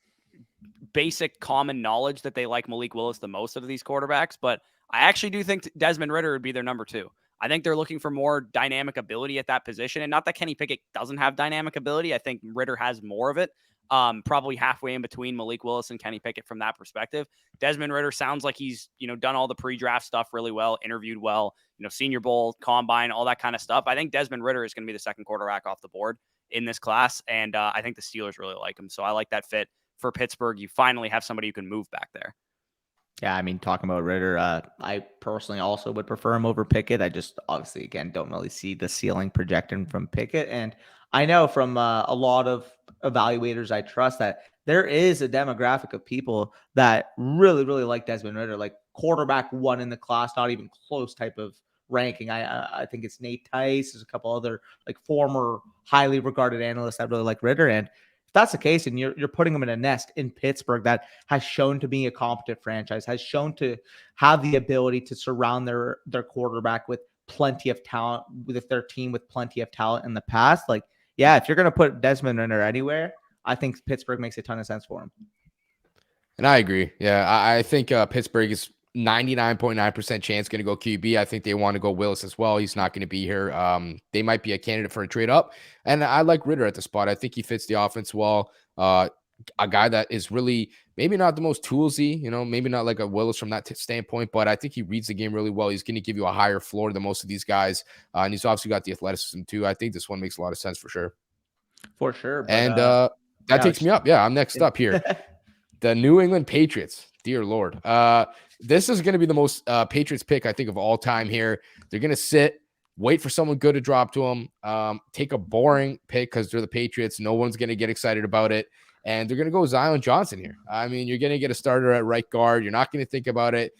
basic common knowledge that they like Malik Willis the most of these quarterbacks, but I actually do think Desmond Ridder would be their number 2. I think they're looking for more dynamic ability at that position. And not that Kenny Pickett doesn't have dynamic ability. I think Ridder has more of it. Probably halfway in between Malik Willis and Kenny Pickett from that perspective. Desmond Ridder sounds like he's, done all the pre-draft stuff really well, interviewed well, Senior Bowl, combine, all that kind of stuff. I think Desmond Ridder is going to be the second quarterback off the board in this class. And I think the Steelers really like him. So I like that fit for Pittsburgh. You finally have somebody who can move back there. Yeah, I mean, talking about Ridder, I personally also would prefer him over Pickett. I just obviously, again, don't really see the ceiling projecting from Pickett. And I know from a lot of evaluators I trust that there is a demographic of people that really, really like Desmond Ridder, like quarterback 1 in the class, not even close type of ranking. I think it's Nate Tice. There's a couple other like former highly regarded analysts that really like Ridder. And if that's the case, and you're putting them in a nest in Pittsburgh that has shown to be a competent franchise, has shown to have the ability to surround their quarterback with plenty of talent, with their team with plenty of talent in the past, like, yeah, if you're going to put Desmond Ridder anywhere, I think Pittsburgh makes a ton of sense for him. And I agree. Yeah, I think Pittsburgh is 99.9% chance going to go QB. I think they want to go Willis as well. He's not going to be here. They might be a candidate for a trade up. And I like Ridder at the spot. I think he fits the offense well. A guy that is really maybe not the most toolsy, maybe not like a Willis from that standpoint, but I think he reads the game really well. He's going to give you a higher floor than most of these guys. And he's obviously got the athleticism too. I think this one makes a lot of sense for sure. For sure. But, and that takes me up. Yeah, I'm next up here. The New England Patriots. Dear Lord. This is going to be the most Patriots pick, I think, of all time here. They're going to sit, wait for someone good to drop to them, take a boring pick because they're the Patriots. No one's going to get excited about it. And they're going to go Zion Johnson here. I mean, you're going to get a starter at right guard. You're not going to think about it.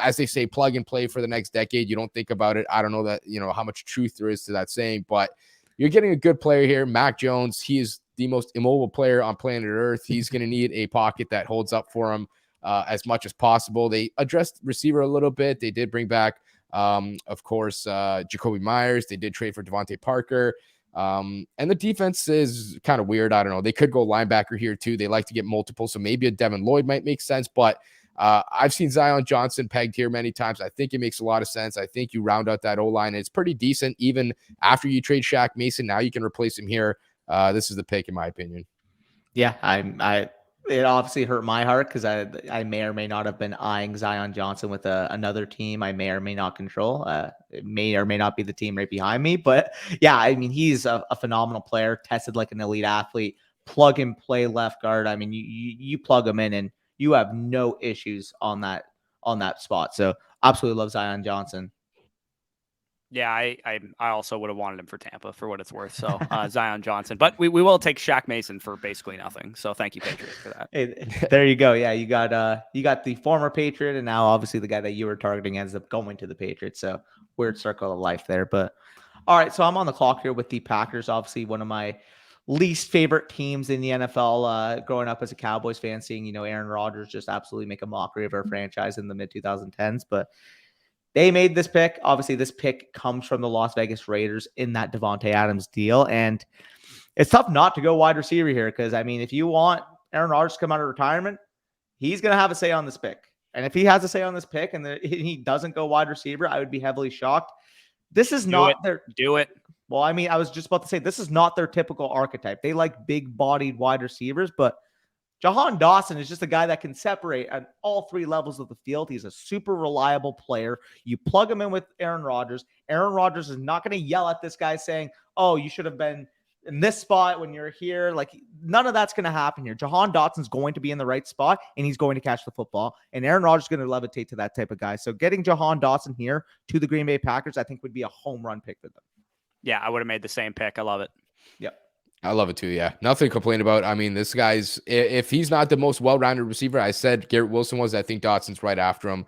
As they say, plug and play for the next decade. You don't think about it. I don't know that, how much truth there is to that saying, but you're getting a good player here. Mac Jones, he is the most immobile player on planet Earth. He's going to need a pocket that holds up for him as much as possible. They addressed receiver a little bit. They did bring back, of course, Jacoby Myers. They did trade for Devontae Parker. And the defense is kind of weird. I don't know. They could go linebacker here too. They like to get multiple. So maybe a Devin Lloyd might make sense, but I've seen Zion Johnson pegged here many times. I think it makes a lot of sense. I think you round out that O-line. It's pretty decent. Even after you trade Shaq Mason, now you can replace him here. This is the pick in my opinion. Yeah, it obviously hurt my heart because I may or may not have been eyeing Zion Johnson with another team I may or may not control. It may or may not be the team right behind me. But yeah, I mean, he's a phenomenal player, tested like an elite athlete, plug and play left guard. I mean, you plug him in and you have no issues on that spot. So absolutely love Zion Johnson. Yeah, I also would have wanted him for Tampa for what it's worth. So Zion Johnson, but we will take Shaq Mason for basically nothing. So thank you, Patriots, for that. Hey, there you go. Yeah, you got the former Patriot, and now obviously the guy that you were targeting ends up going to the Patriots. So weird circle of life there. But all right, so I'm on the clock here with the Packers. Obviously, one of my least favorite teams in the NFL. Growing up as a Cowboys fan, seeing Aaron Rodgers just absolutely make a mockery of our franchise in the mid 2010s, but they made this pick. Obviously, this pick comes from the Las Vegas Raiders in that Devontae Adams deal. And it's tough not to go wide receiver here because, I mean, if you want Aaron Rodgers to come out of retirement, he's going to have a say on this pick. And if he has a say on this pick and he doesn't go wide receiver, I would be heavily shocked. This is not their... Do it. Well, I mean, I was just about to say, this is not their typical archetype. They like big-bodied wide receivers, but Jahan Dotson is just a guy that can separate at all three levels of the field. He's a super reliable player. You plug him in with Aaron Rodgers. Aaron Rodgers is not going to yell at this guy saying, oh, you should have been in this spot when you're here. Like, none of that's going to happen here. Jahan Dotson's going to be in the right spot, and he's going to catch the football. And Aaron Rodgers is going to levitate to that type of guy. So getting Jahan Dotson here to the Green Bay Packers, I think would be a home run pick for them. Yeah, I would have made the same pick. I love it. Yep. I love it too. Yeah. Nothing to complain about. I mean, this guy's, if he's not the most well-rounded receiver, I said Garrett Wilson was, I think Dotson's right after him.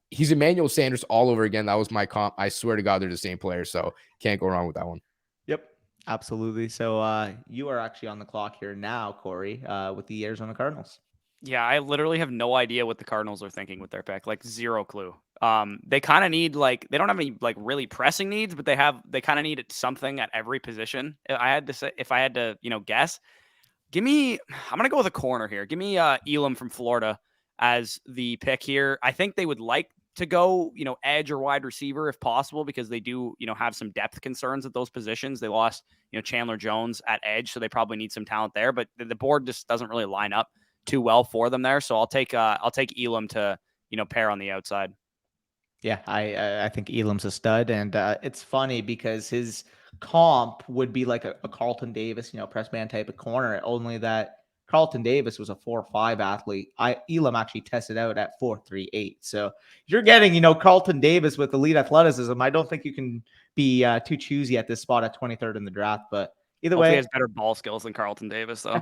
He's Emmanuel Sanders all over again. That was my comp. I swear to God, they're the same player. So can't go wrong with that one. Yep. Absolutely. So you are actually on the clock here now, Corey, with the Arizona Cardinals. Yeah, I literally have no idea what the Cardinals are thinking with their pick. Like, zero clue. They kind of need, like, they don't have any like really pressing needs, but they kind of need something at every position. I had to say, if I had to, guess, I'm gonna go with a corner here. Give me Elam from Florida as the pick here. I think they would like to go, edge or wide receiver if possible, because they do, have some depth concerns at those positions. They lost, Chandler Jones at edge, so they probably need some talent there, but the board just doesn't really line up too well for them there. So I'll take Elam to, pair on the outside. Yeah, I think Elam's a stud, and it's funny because his comp would be like a Carlton Davis, press man type of corner, only that Carlton Davis was a 4.5 athlete. Elam actually tested out at 4.38. So you're getting, Carlton Davis with elite athleticism. I don't think you can be too choosy at this spot at 23rd in the draft, but either way, he has better ball skills than Carlton Davis, though.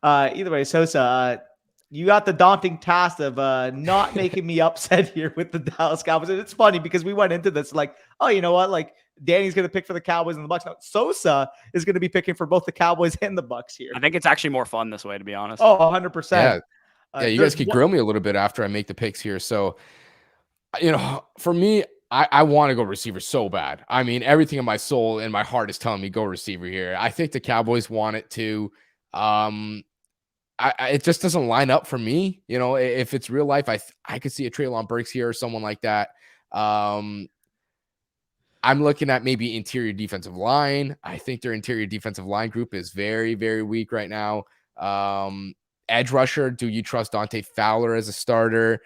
Either way, Sosa, you got the daunting task of not making me upset here with the Dallas Cowboys. And it's funny because we went into this like, oh, you know what? Like, Danny's going to pick for the Cowboys and the Bucks. No, Sosa is going to be picking for both the Cowboys and the Bucks here. I think it's actually more fun this way, to be honest. Oh, 100%. Yeah, you guys could grill me a little bit after I make the picks here. So, for me, I want to go receiver so bad. I mean, everything in my soul and my heart is telling me go receiver here. I think the Cowboys want it to. It just doesn't line up for me. If it's real life, I could see a treylon burks here or someone like that. I'm looking at maybe interior defensive line. I think their interior defensive line group is very, very weak right now. Edge rusher, do you trust Dante Fowler as a starter?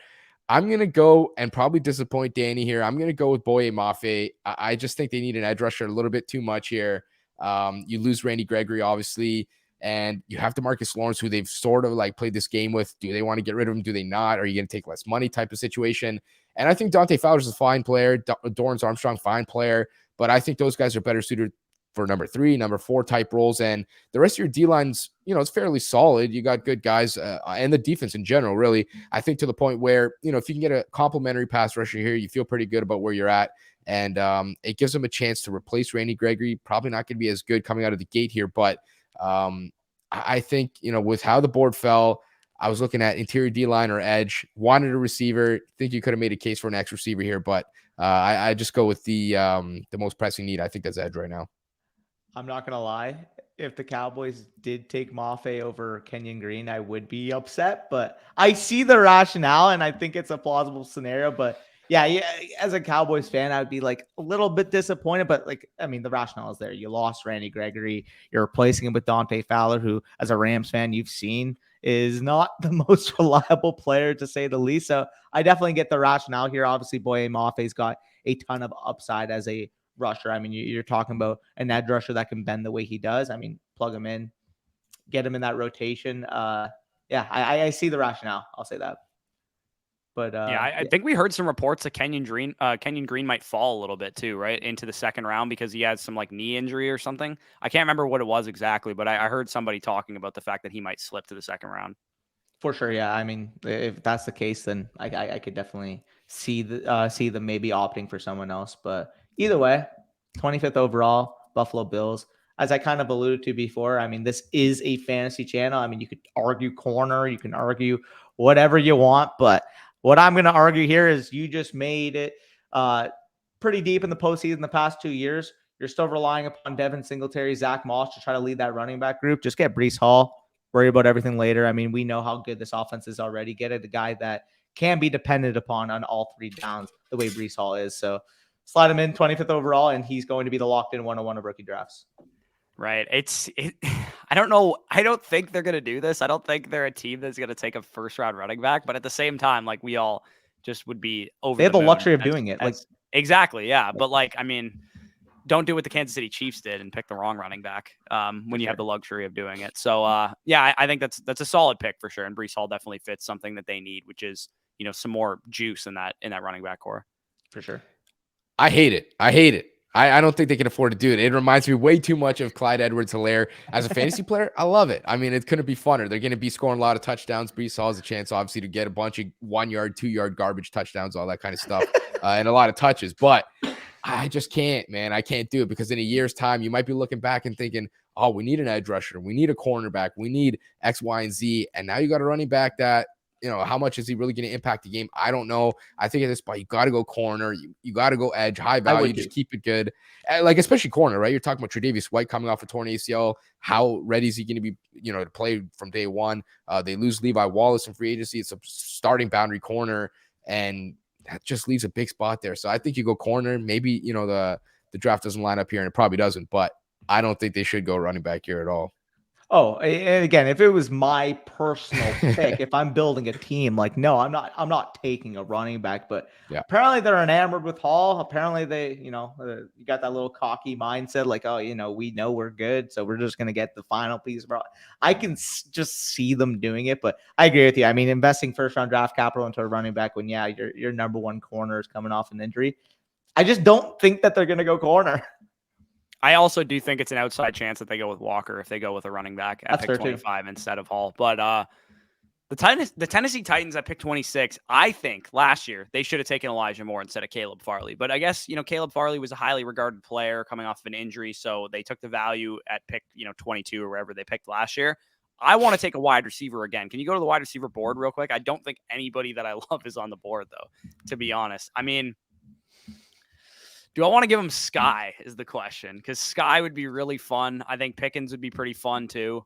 I'm going to go and probably disappoint Danny here. I'm going to go with Boye Mafe. I just think they need an edge rusher a little bit too much here. You lose Randy Gregory, obviously, and you have DeMarcus Lawrence, who they've sort of like played this game with. Do they want to get rid of him? Do they not? Are you going to take less money type of situation? And I think Dante Fowler's a fine player. Dorrance Armstrong, fine player. But I think those guys are better suited for number 3, number 4 type roles. And the rest of your D-line's, it's fairly solid. You got good guys and the defense in general, really. I think to the point where, if you can get a complimentary pass rusher here, you feel pretty good about where you're at. And it gives them a chance to replace Randy Gregory. Probably not going to be as good coming out of the gate here. But I think, with how the board fell, I was looking at interior D-line or edge, wanted a receiver. Think you could have made a case for an X receiver here, but I just go with the most pressing need. I think that's edge right now. I'm not going to lie. If the Cowboys did take Mafe over Kenyon Green, I would be upset, but I see the rationale and I think it's a plausible scenario. But yeah, as a Cowboys fan, I would be like a little bit disappointed, but the rationale is there. You lost Randy Gregory. You're replacing him with Dante Fowler, who as a Rams fan, you've seen is not the most reliable player to say the least. So I definitely get the rationale here. Obviously, Boye Mafe's got a ton of upside as a rusher. I mean, you're talking about an edge rusher that can bend the way he does. I mean, plug him in, get him in that rotation. I see the rationale. I'll say that. But Yeah, I think we heard some reports that Kenyon Green might fall a little bit too, right, into the second round because he had some like knee injury or something. I can't remember what it was exactly, but I heard somebody talking about the fact that he might slip to the second round. for sure, yeah. I mean, if that's the case, then I could definitely see them maybe opting for someone else. But either way, 25th overall, Buffalo Bills. As I kind of alluded to before, I mean, this is a fantasy channel. I mean, you could argue corner, you can argue whatever you want, but what I'm going to argue here is you just made it pretty deep in the postseason the past 2 years. You're still relying upon Devin Singletary, Zach Moss to try to lead that running back group. Just get Breece Hall. Worry about everything later. I mean, we know how good this offense is already. Get it a guy that can be depended upon on all three downs the way Breece Hall is. So slide him in 25th overall, and he's going to be the locked-in 101 of rookie drafts. Right. I don't know. I don't think they're going to do this. I don't think they're a team that's going to take a first-round running back. But at the same time, like we all just would be over. They have the luxury of doing it. Like exactly. Yeah. But like, I mean, don't do what the Kansas City Chiefs did and pick the wrong running back when you have the luxury of doing it. So, yeah, I think that's a solid pick for sure. And Breece Hall definitely fits something that they need, which is, some more juice in that running back core. For sure. I hate it. I don't think they can afford to do it. It reminds me way too much of Clyde Edwards-Helaire. As a fantasy player, I love it. I mean, it couldn't be funner. They're going to be scoring a lot of touchdowns. Breece Hall has a chance, obviously, to get a bunch of 1 yard, 2 yard garbage touchdowns, all that kind of stuff, and a lot of touches. But I just can't, man. I can't do it because in a year's time, you might be looking back and thinking, oh, we need an edge rusher. We need a cornerback. We need X, Y, and Z. And now you got a running back that, how much is he really going to impact the game? I don't know. I think at this point, you got to go corner. You got to go edge, high value, just keep it good. Like, especially corner, right? You're talking about Tre'Davious White coming off a torn ACL. How ready is he going to be, to play from day one? They lose Levi Wallace in free agency. It's a starting boundary corner, and that just leaves a big spot there. So I think you go corner. Maybe, the draft doesn't line up here, and it probably doesn't, but I don't think they should go running back here at all. Oh, and again, if it was my personal pick, if I'm building a team, like, no, I'm not taking a running back, but yeah. Apparently they're enamored with Hall. Apparently they, you got that little cocky mindset, like, oh, we know we're good, so we're just going to get the final piece. Bro, I can just see them doing it, but I agree with you. I mean, investing first round draft capital into a running back when, your number one corner is coming off an injury. I just don't think that they're going to go corner. I also do think it's an outside chance that they go with Walker if they go with a running back at pick 25 instead of Hall. But the Tennessee Titans at pick 26, I think last year they should have taken Elijah Moore instead of Caleb Farley. But I guess, Caleb Farley was a highly regarded player coming off of an injury, so they took the value at pick, 22 or wherever they picked last year. I want to take a wide receiver again. Can you go to the wide receiver board real quick? I don't think anybody that I love is on the board, though, to be honest. I mean, do I want to give him Sky is the question, because Sky would be really fun. I think Pickens would be pretty fun too.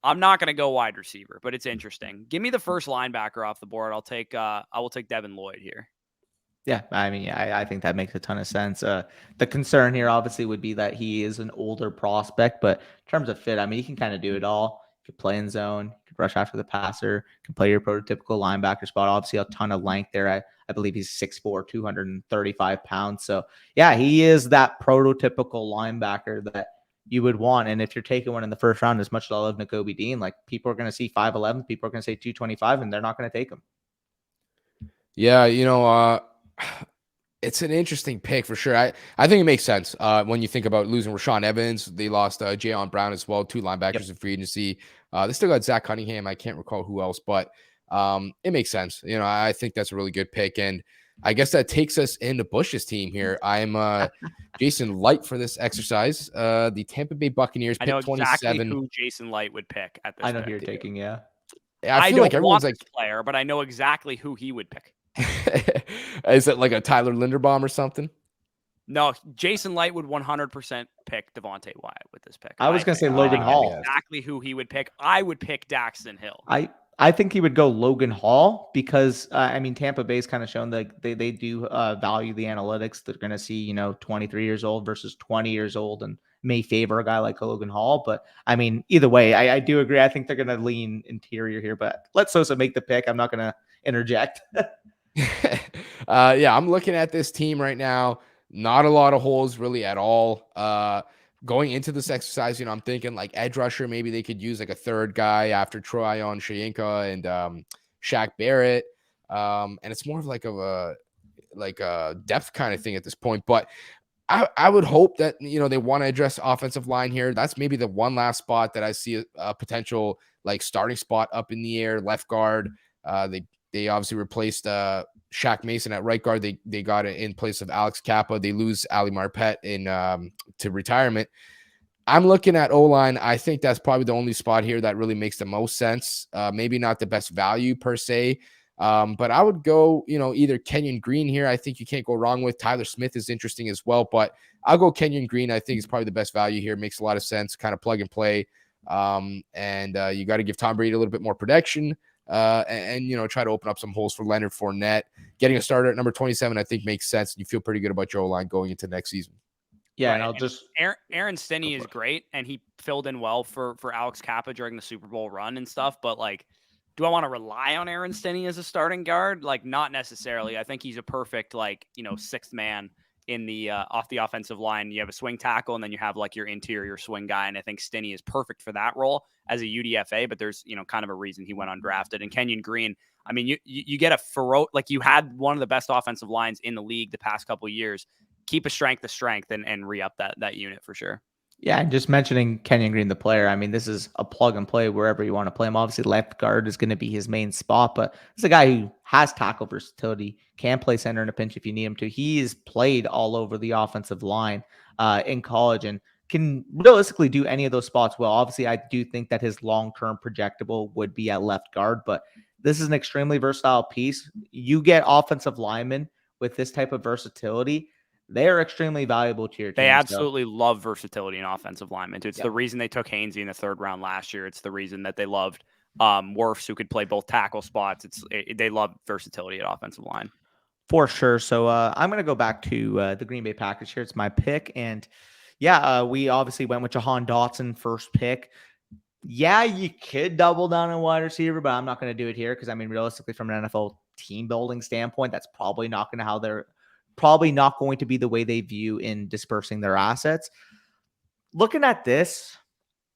I'm not going to go wide receiver, but it's interesting. Give me the first linebacker off the board. I will take Devin Lloyd here. Yeah, I mean, I think that makes a ton of sense. The concern here obviously would be that he is an older prospect, but in terms of fit, I mean, he can kind of do it all. He could play in zone, he could rush after the passer, can play your prototypical linebacker spot. Obviously, a ton of length there. I believe he's 6'4", 235 pounds. So, yeah, he is that prototypical linebacker that you would want. And if you're taking one in the first round, as much as I love Nakobe Dean, like, people are going to see 5'11", people are going to say 225, and they're not going to take him. Yeah, it's an interesting pick for sure. I think it makes sense when you think about losing Rashaan Evans. They lost Jayon Brown as well, 2 linebackers in free agency. They still got Zach Cunningham. I can't recall who else, but it makes sense. I think that's a really good pick. And I guess that takes us into Bush's team here. I'm Jason Light for this exercise. The Tampa Bay Buccaneers pick 27. I know exactly who Jason Light would pick at this I know pick. who you're taking, yeah. I feel like everyone's like player, but I know exactly who he would pick. Is it like a Tyler Linderbaum or something? No, Jason Light would 100% pick Devontae Wyatt with this pick. I was going to say Logan Hall. Exactly who he would pick. I would pick Daxton Hill. I think he would go Logan Hall because, Tampa Bay's kind of shown that they do value the analytics. They're going to see, 23 years old versus 20 years old and may favor a guy like Logan Hall. But, either way, I do agree. I think they're going to lean interior here. But let Sosa make the pick. I'm not going to interject. Yeah, I'm looking at this team right now. Not a lot of holes really at all. Going into this exercise, I'm thinking like edge rusher. Maybe they could use like a third guy after Troy on Shayinka and Shaq Barrett. And it's more of like a depth kind of thing at this point. But I would hope that, they want to address offensive line here. That's maybe the one last spot that I see a potential like starting spot up in the air. Left guard. They obviously replaced Shaq Mason at right guard. They got it in place of Alex Kappa. They lose Ali Marpet to retirement. I'm looking at O-line. I think that's probably the only spot here that really makes the most sense. Maybe not the best value per se. But I would go, either Kenyon Green here. I think you can't go wrong with. Tyler Smith is interesting as well, but I'll go Kenyon Green. I think is probably the best value here. Makes a lot of sense, kind of plug and play. And you got to give Tom Brady a little bit more protection and try to open up some holes for Leonard Fournette. Getting a starter at number 27, I think makes sense. You feel pretty good about your O-line going into next season. Yeah, right. and I'll just Aaron Stinney is great, and he filled in well for Alex Kappa during the Super Bowl run and stuff. But like, do I want to rely on Aaron Stinney as a starting guard? Like, not necessarily. I think he's a perfect sixth man in the off the offensive line. You have a swing tackle, and then you have like your interior swing guy, and I think Stinney is perfect for that role as a UDFA. But there's kind of a reason he went undrafted. And Kenyon Green, I mean, you get you had one of the best offensive lines in the league the past couple of years. Keep a strength to strength and re-up that unit for sure. Yeah, and just mentioning Kenyon Green, the player, I mean, this is a plug and play wherever you want to play him. Obviously, left guard is going to be his main spot, but he's a guy who has tackle versatility, can play center in a pinch if you need him to. He's played all over the offensive line in college and can realistically do any of those spots well. Obviously, I do think that his long-term projectable would be at left guard, but this is an extremely versatile piece. You get offensive linemen with this type of versatility, they are extremely valuable to your team. They absolutely love versatility in offensive linemen. It's Yep. the reason they took Hainsey in the third round last year. It's the reason that they loved Wirfs, who could play both tackle spots. They love versatility at offensive line. For sure. So I'm going to go back to the Green Bay Packers here. It's my pick. And we obviously went with Jahan Dotson first pick. Yeah, you could double down on wide receiver, but I'm not going to do it here because, I mean, realistically, from an NFL team building standpoint, that's probably not going to be the way they view in dispersing their assets. Looking at this,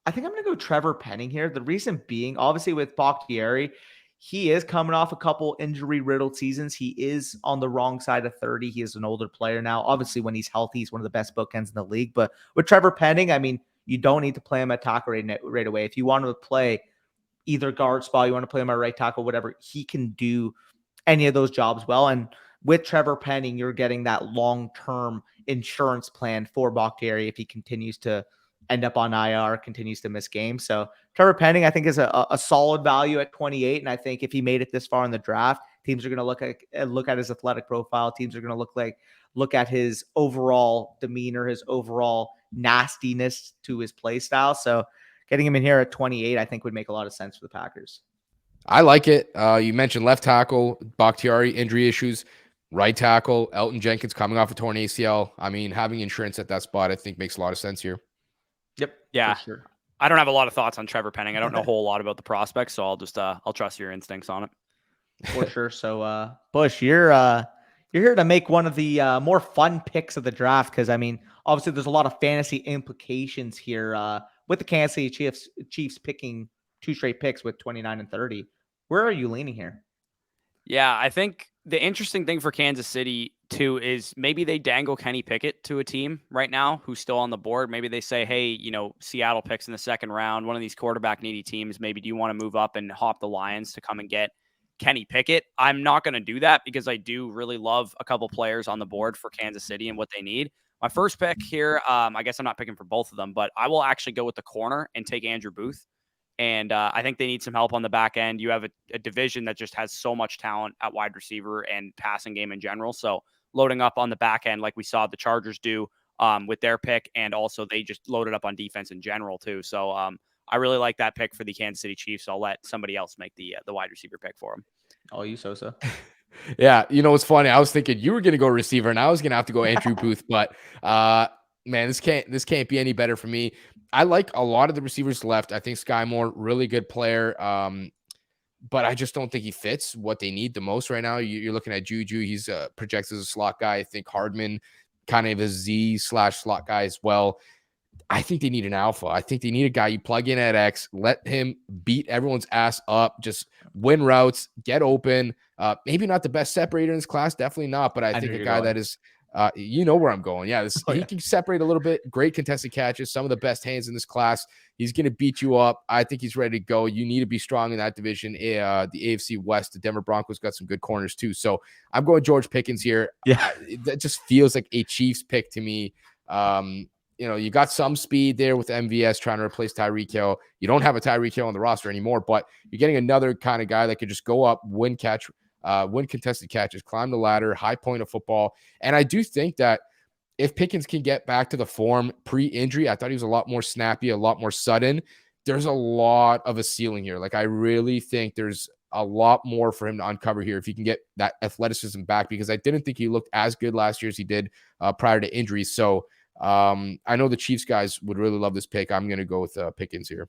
I think I'm going to go Trevor Penning here. The reason being, obviously, with Bakhtiari, he is coming off a couple injury-riddled seasons. He is on the wrong side of 30. He is an older player now. Obviously, when he's healthy, he's one of the best bookends in the league. But with Trevor Penning, I mean, you don't need to play him at tackle right away. If you want to play either guard spot, you want to play him at right tackle, whatever, he can do any of those jobs well. And with Trevor Penning, you're getting that long-term insurance plan for Bakhtiari if he continues to end up on IR, continues to miss games. So Trevor Penning, I think, is a solid value at 28. And I think if he made it this far in the draft, teams are going to look at his athletic profile. Teams are going to look at his overall demeanor, his overall nastiness to his play style. So getting him in here at 28, I think would make a lot of sense for the Packers. I like it. You mentioned left tackle, Bakhtiari, injury issues. Right tackle, Elton Jenkins coming off a torn ACL. I mean, having insurance at that spot, I think, makes a lot of sense here. Yep. Yeah. For sure. I don't have a lot of thoughts on Trevor Penning. I don't know a whole lot about the prospects, so I'll just I'll trust your instincts on it. For sure. So, Bush, you're here to make one of the more fun picks of the draft because, I mean, obviously there's a lot of fantasy implications here with the Kansas City Chiefs picking 2 straight picks with 29 and 30. Where are you leaning here? Yeah, I think the interesting thing for Kansas City, too, is maybe they dangle Kenny Pickett to a team right now who's still on the board. Maybe they say, hey, Seattle picks in the second round, one of these quarterback needy teams. Maybe do you want to move up and hop the Lions to come and get Kenny Pickett? I'm not going to do that because I do really love a couple players on the board for Kansas City and what they need. My first pick here, I guess I'm not picking for both of them, but I will actually go with the corner and take Andrew Booth. And I think they need some help on the back end. You have a division that just has so much talent at wide receiver and passing game in general. So loading up on the back end, like we saw the Chargers do with their pick, and also they just loaded up on defense in general too. So I really like that pick for the Kansas City Chiefs. I'll let somebody else make the wide receiver pick for them. Oh, you Sosa. Yeah, it's funny. I was thinking you were going to go receiver, and I was going to have to go Andrew Booth, but man, this can't be any better for me. I like a lot of the receivers left. I think Sky Moore, really good player, but I just don't think he fits what they need the most right now. You're looking at Juju. He's projects as a slot guy. I think Hardman, kind of a Z/slot guy as well. I think they need an alpha. I think they need a guy you plug in at X, let him beat everyone's ass up, just win routes, get open. Maybe not the best separator in this class, definitely not, but I think knew a you're guy going. that is, you know where I'm going. Yeah, he can separate a little bit. Great contested catches, some of the best hands in this class. He's going to beat you up. I think he's ready to go. You need to be strong in that division. The AFC West, the Denver Broncos got some good corners too. So I'm going George Pickens here. Yeah. That just feels like a Chiefs pick to me. You got some speed there with MVS trying to replace Tyreek Hill. You don't have a Tyreek Hill on the roster anymore, but you're getting another kind of guy that could just go up, win contested catches, climb the ladder, high point of football. And I do think that if Pickens can get back to the form pre-injury, I thought he was a lot more snappy, a lot more sudden. There's a lot of a ceiling here. Like, I really think there's a lot more for him to uncover here if he can get that athleticism back, because I didn't think he looked as good last year as he did prior to injuries. So I know the Chiefs guys would really love this pick. I'm going to go with Pickens here.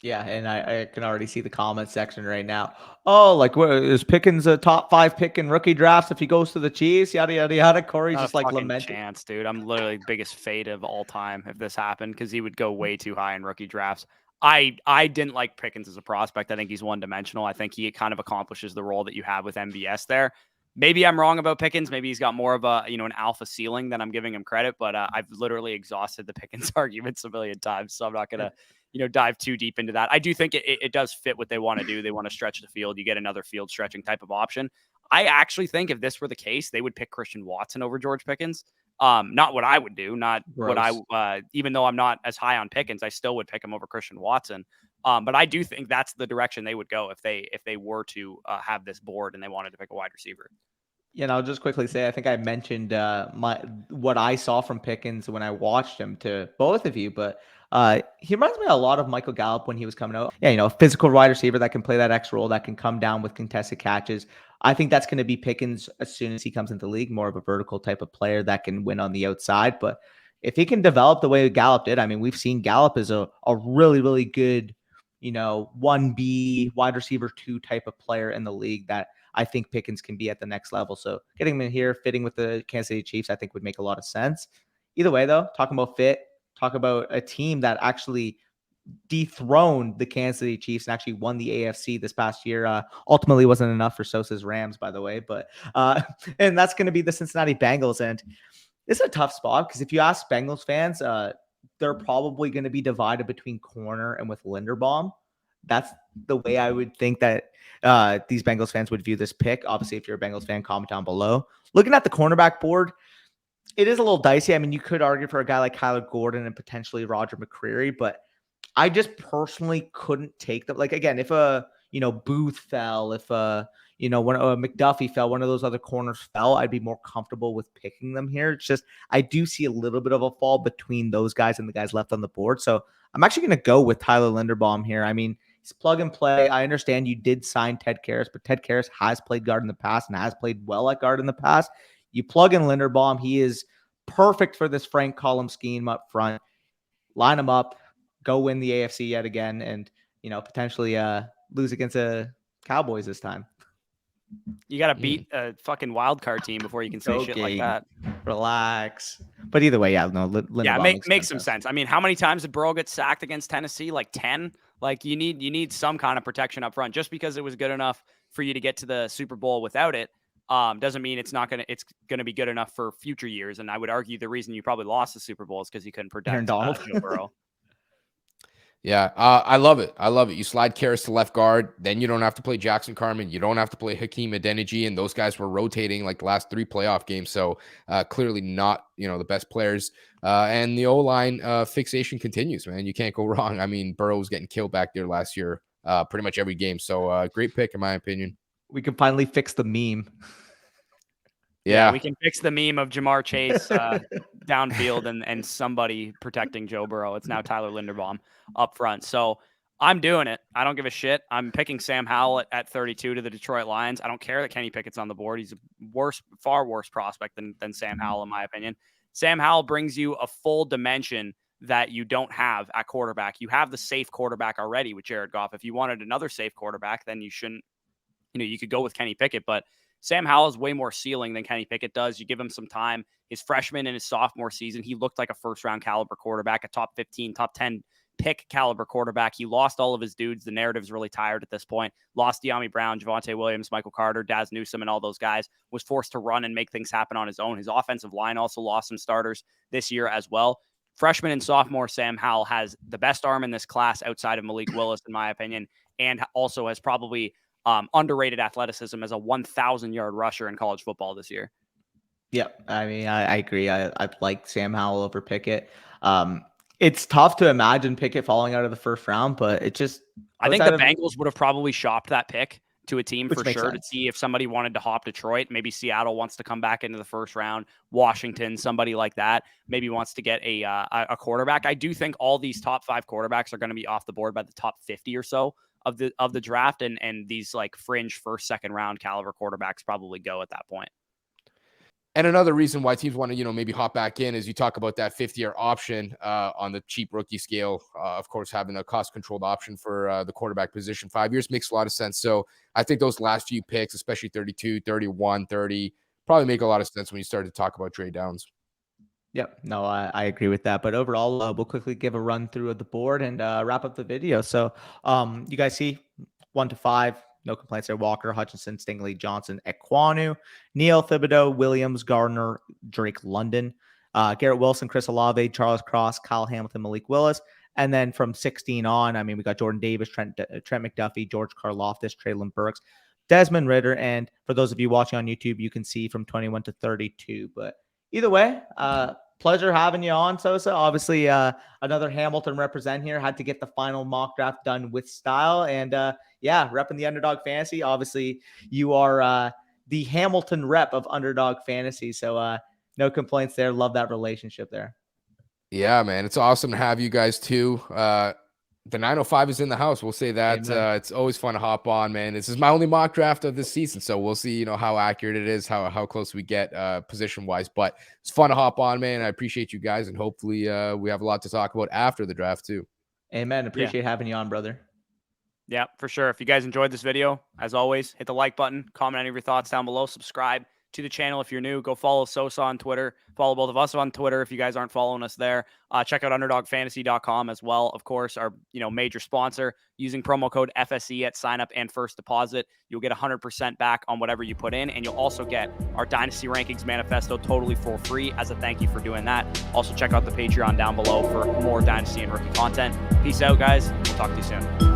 Yeah, and I can already see the comment section right now. Oh, like, what is Pickens a top 5 pick in rookie drafts if he goes to the Chiefs? Yada yada yada. Corey's Not just a like fucking lamenting. chance, dude. I'm literally the biggest fade of all time if this happened, because he would go way too high in rookie drafts. I didn't like Pickens as a prospect. I think he's one-dimensional. I think he kind of accomplishes the role that you have with MVS there. Maybe I'm wrong about Pickens. Maybe he's got more of a, an alpha ceiling than I'm giving him credit, but I've literally exhausted the Pickens arguments a million times, so I'm not going to, dive too deep into that. I do think it does fit what they want to do. They want to stretch the field. You get another field stretching type of option. I actually think if this were the case, they would pick Christian Watson over George Pickens. Not what I would do, not Gross. what even though I'm not as high on Pickens, I still would pick him over Christian Watson. But I do think that's the direction they would go if they were to have this board and they wanted to pick a wide receiver. I'll just quickly say, I think I mentioned what I saw from Pickens when I watched him to both of you, but he reminds me a lot of Michael Gallup when he was coming out. Yeah, physical wide receiver that can play that X role, that can come down with contested catches. I think that's going to be Pickens as soon as he comes into the league, more of a vertical type of player that can win on the outside. But if he can develop the way Gallup did, I mean, we've seen Gallup as a really, really good, 1B wide receiver 2 type of player in the league that I think Pickens can be at the next level. So getting him in here, fitting with the Kansas City Chiefs, I think would make a lot of sense. Either way, though, talking about fit, talk about a team that actually dethroned the Kansas City Chiefs and actually won the AFC this past year. Ultimately wasn't enough for Sosa's Rams, by the way, but and that's going to be the Cincinnati Bengals. And it's a tough spot because if you ask Bengals fans, they're probably going to be divided between corner and with Linderbaum. That's the way I would think that these Bengals fans would view this pick. Obviously, if you're a Bengals fan, comment down below. Looking at the cornerback board, it is a little dicey. I mean, you could argue for a guy like Kyler Gordon and potentially Roger McCreary, but I just personally couldn't take them. Like, again, if Booth fell, if when McDuffie fell, one of those other corners fell, I'd be more comfortable with picking them here. It's just I do see a little bit of a fall between those guys and the guys left on the board. So I'm actually going to go with Tyler Linderbaum here. I mean, he's plug and play. I understand you did sign Ted Karras, but Ted Karras has played guard in the past and has played well at guard in the past. You plug in Linderbaum, he is perfect for this Frank Collins scheme up front. Line him up, go win the AFC yet again, and potentially lose against the Cowboys this time. You got to beat a fucking wild card team before you can say shit like that. Relax. But either way, makes some sense. I mean, how many times did Burrow get sacked against Tennessee? Like 10. Like you need some kind of protection up front. Just because it was good enough for you to get to the Super Bowl without it, doesn't mean it's gonna be good enough for future years. And I would argue the reason you probably lost the Super Bowl is because you couldn't protect Joe Burrow. Yeah, I love it. I love it. You slide Karras to left guard, then you don't have to play Jackson Carman. You don't have to play Hakeem Adeniji, and those guys were rotating like the last 3 playoff games. So clearly not, the best players. And the O-line fixation continues, man. You can't go wrong. I mean, Burrow was getting killed back there last year, pretty much every game. So great pick, in my opinion. We can finally fix the meme. Yeah, we can fix the meme of Jamar Chase downfield and somebody protecting Joe Burrow. It's now Tyler Linderbaum up front. So I'm doing it. I don't give a shit. I'm picking Sam Howell at 32 to the Detroit Lions. I don't care that Kenny Pickett's on the board. He's a far worse prospect than Sam Howell, in my opinion. Sam Howell brings you a full dimension that you don't have at quarterback. You have the safe quarterback already with Jared Goff. If you wanted another safe quarterback, then you shouldn't, you could go with Kenny Pickett, but Sam Howell has way more ceiling than Kenny Pickett does. You give him some time. His freshman and his sophomore season, he looked like a first-round caliber quarterback, a top 15, top 10 pick caliber quarterback. He lost all of his dudes. The narrative's really tired at this point. Lost De'Ami Brown, Javonte Williams, Michael Carter, Daz Newsome, and all those guys. Was forced to run and make things happen on his own. His offensive line also lost some starters this year as well. Freshman and sophomore Sam Howell has the best arm in this class outside of Malik Willis, in my opinion, and also has probably underrated athleticism as a 1,000-yard rusher in college football this year. Yeah, I mean, I agree. I like Sam Howell over Pickett. It's tough to imagine Pickett falling out of the first round, but it just... I think the Bengals would have probably shopped that pick to a team for sure sense. to see if somebody wanted to hop Detroit. Maybe Seattle wants to come back into the first round. Washington, somebody like that, maybe wants to get a quarterback. I do think all these top 5 quarterbacks are going to be off the board by the top 50 or so of the draft, and these like fringe first, second round caliber quarterbacks probably go at that point. And another reason why teams want to, maybe hop back in is you talk about that 50-year option on the cheap rookie scale. Of course, having a cost-controlled option for the quarterback position, 5 years makes a lot of sense. So I think those last few picks, especially 32, 31, 30, probably make a lot of sense when you start to talk about trade downs. Yep. No, I agree with that. But overall, we'll quickly give a run through of the board and wrap up the video. So you guys see 1 to 5. No complaints there. Walker, Hutchinson, Stingley, Johnson, Ekwonu, Neal, Thibodeau, Williams, Gardner, Drake London, Garrett Wilson, Chris Olave, Charles Cross, Kyle Hamilton, Malik Willis. And then from 16 on, I mean, we got Jordan Davis, Trent McDuffie, George Karlaftis, Treylon Burks, Desmond Ridder. And for those of you watching on YouTube, you can see from 21 to 32. But either way, pleasure having you on, Sosa. Obviously, another Hamilton represent here. Had to get the final mock draft done with style. And yeah, repping the Underdog Fantasy. Obviously, you are the Hamilton rep of Underdog Fantasy. So no complaints there. Love that relationship there. Yeah, man. It's awesome to have you guys too. The 905 is in the house. We'll say that. It's always fun to hop on, man. This is my only mock draft of this season, so we'll see, how accurate it is, how close we get position-wise. But it's fun to hop on, man. I appreciate you guys, and hopefully we have a lot to talk about after the draft too. Amen. Appreciate having you on, brother. Yeah, for sure. If you guys enjoyed this video, as always, hit the like button, comment any of your thoughts down below, subscribe to the channel if you're new. Go follow Sosa on Twitter. Follow both of us on Twitter if you guys aren't following us there. Check out underdogfantasy.com as well. Of course, our major sponsor. Using promo code FSE at sign up and first deposit, you'll get 100% back on whatever you put in, and you'll also get our Dynasty Rankings Manifesto totally for free as a thank you for doing that. Also, check out the Patreon down below for more Dynasty and rookie content. Peace out, guys. We'll talk to you soon.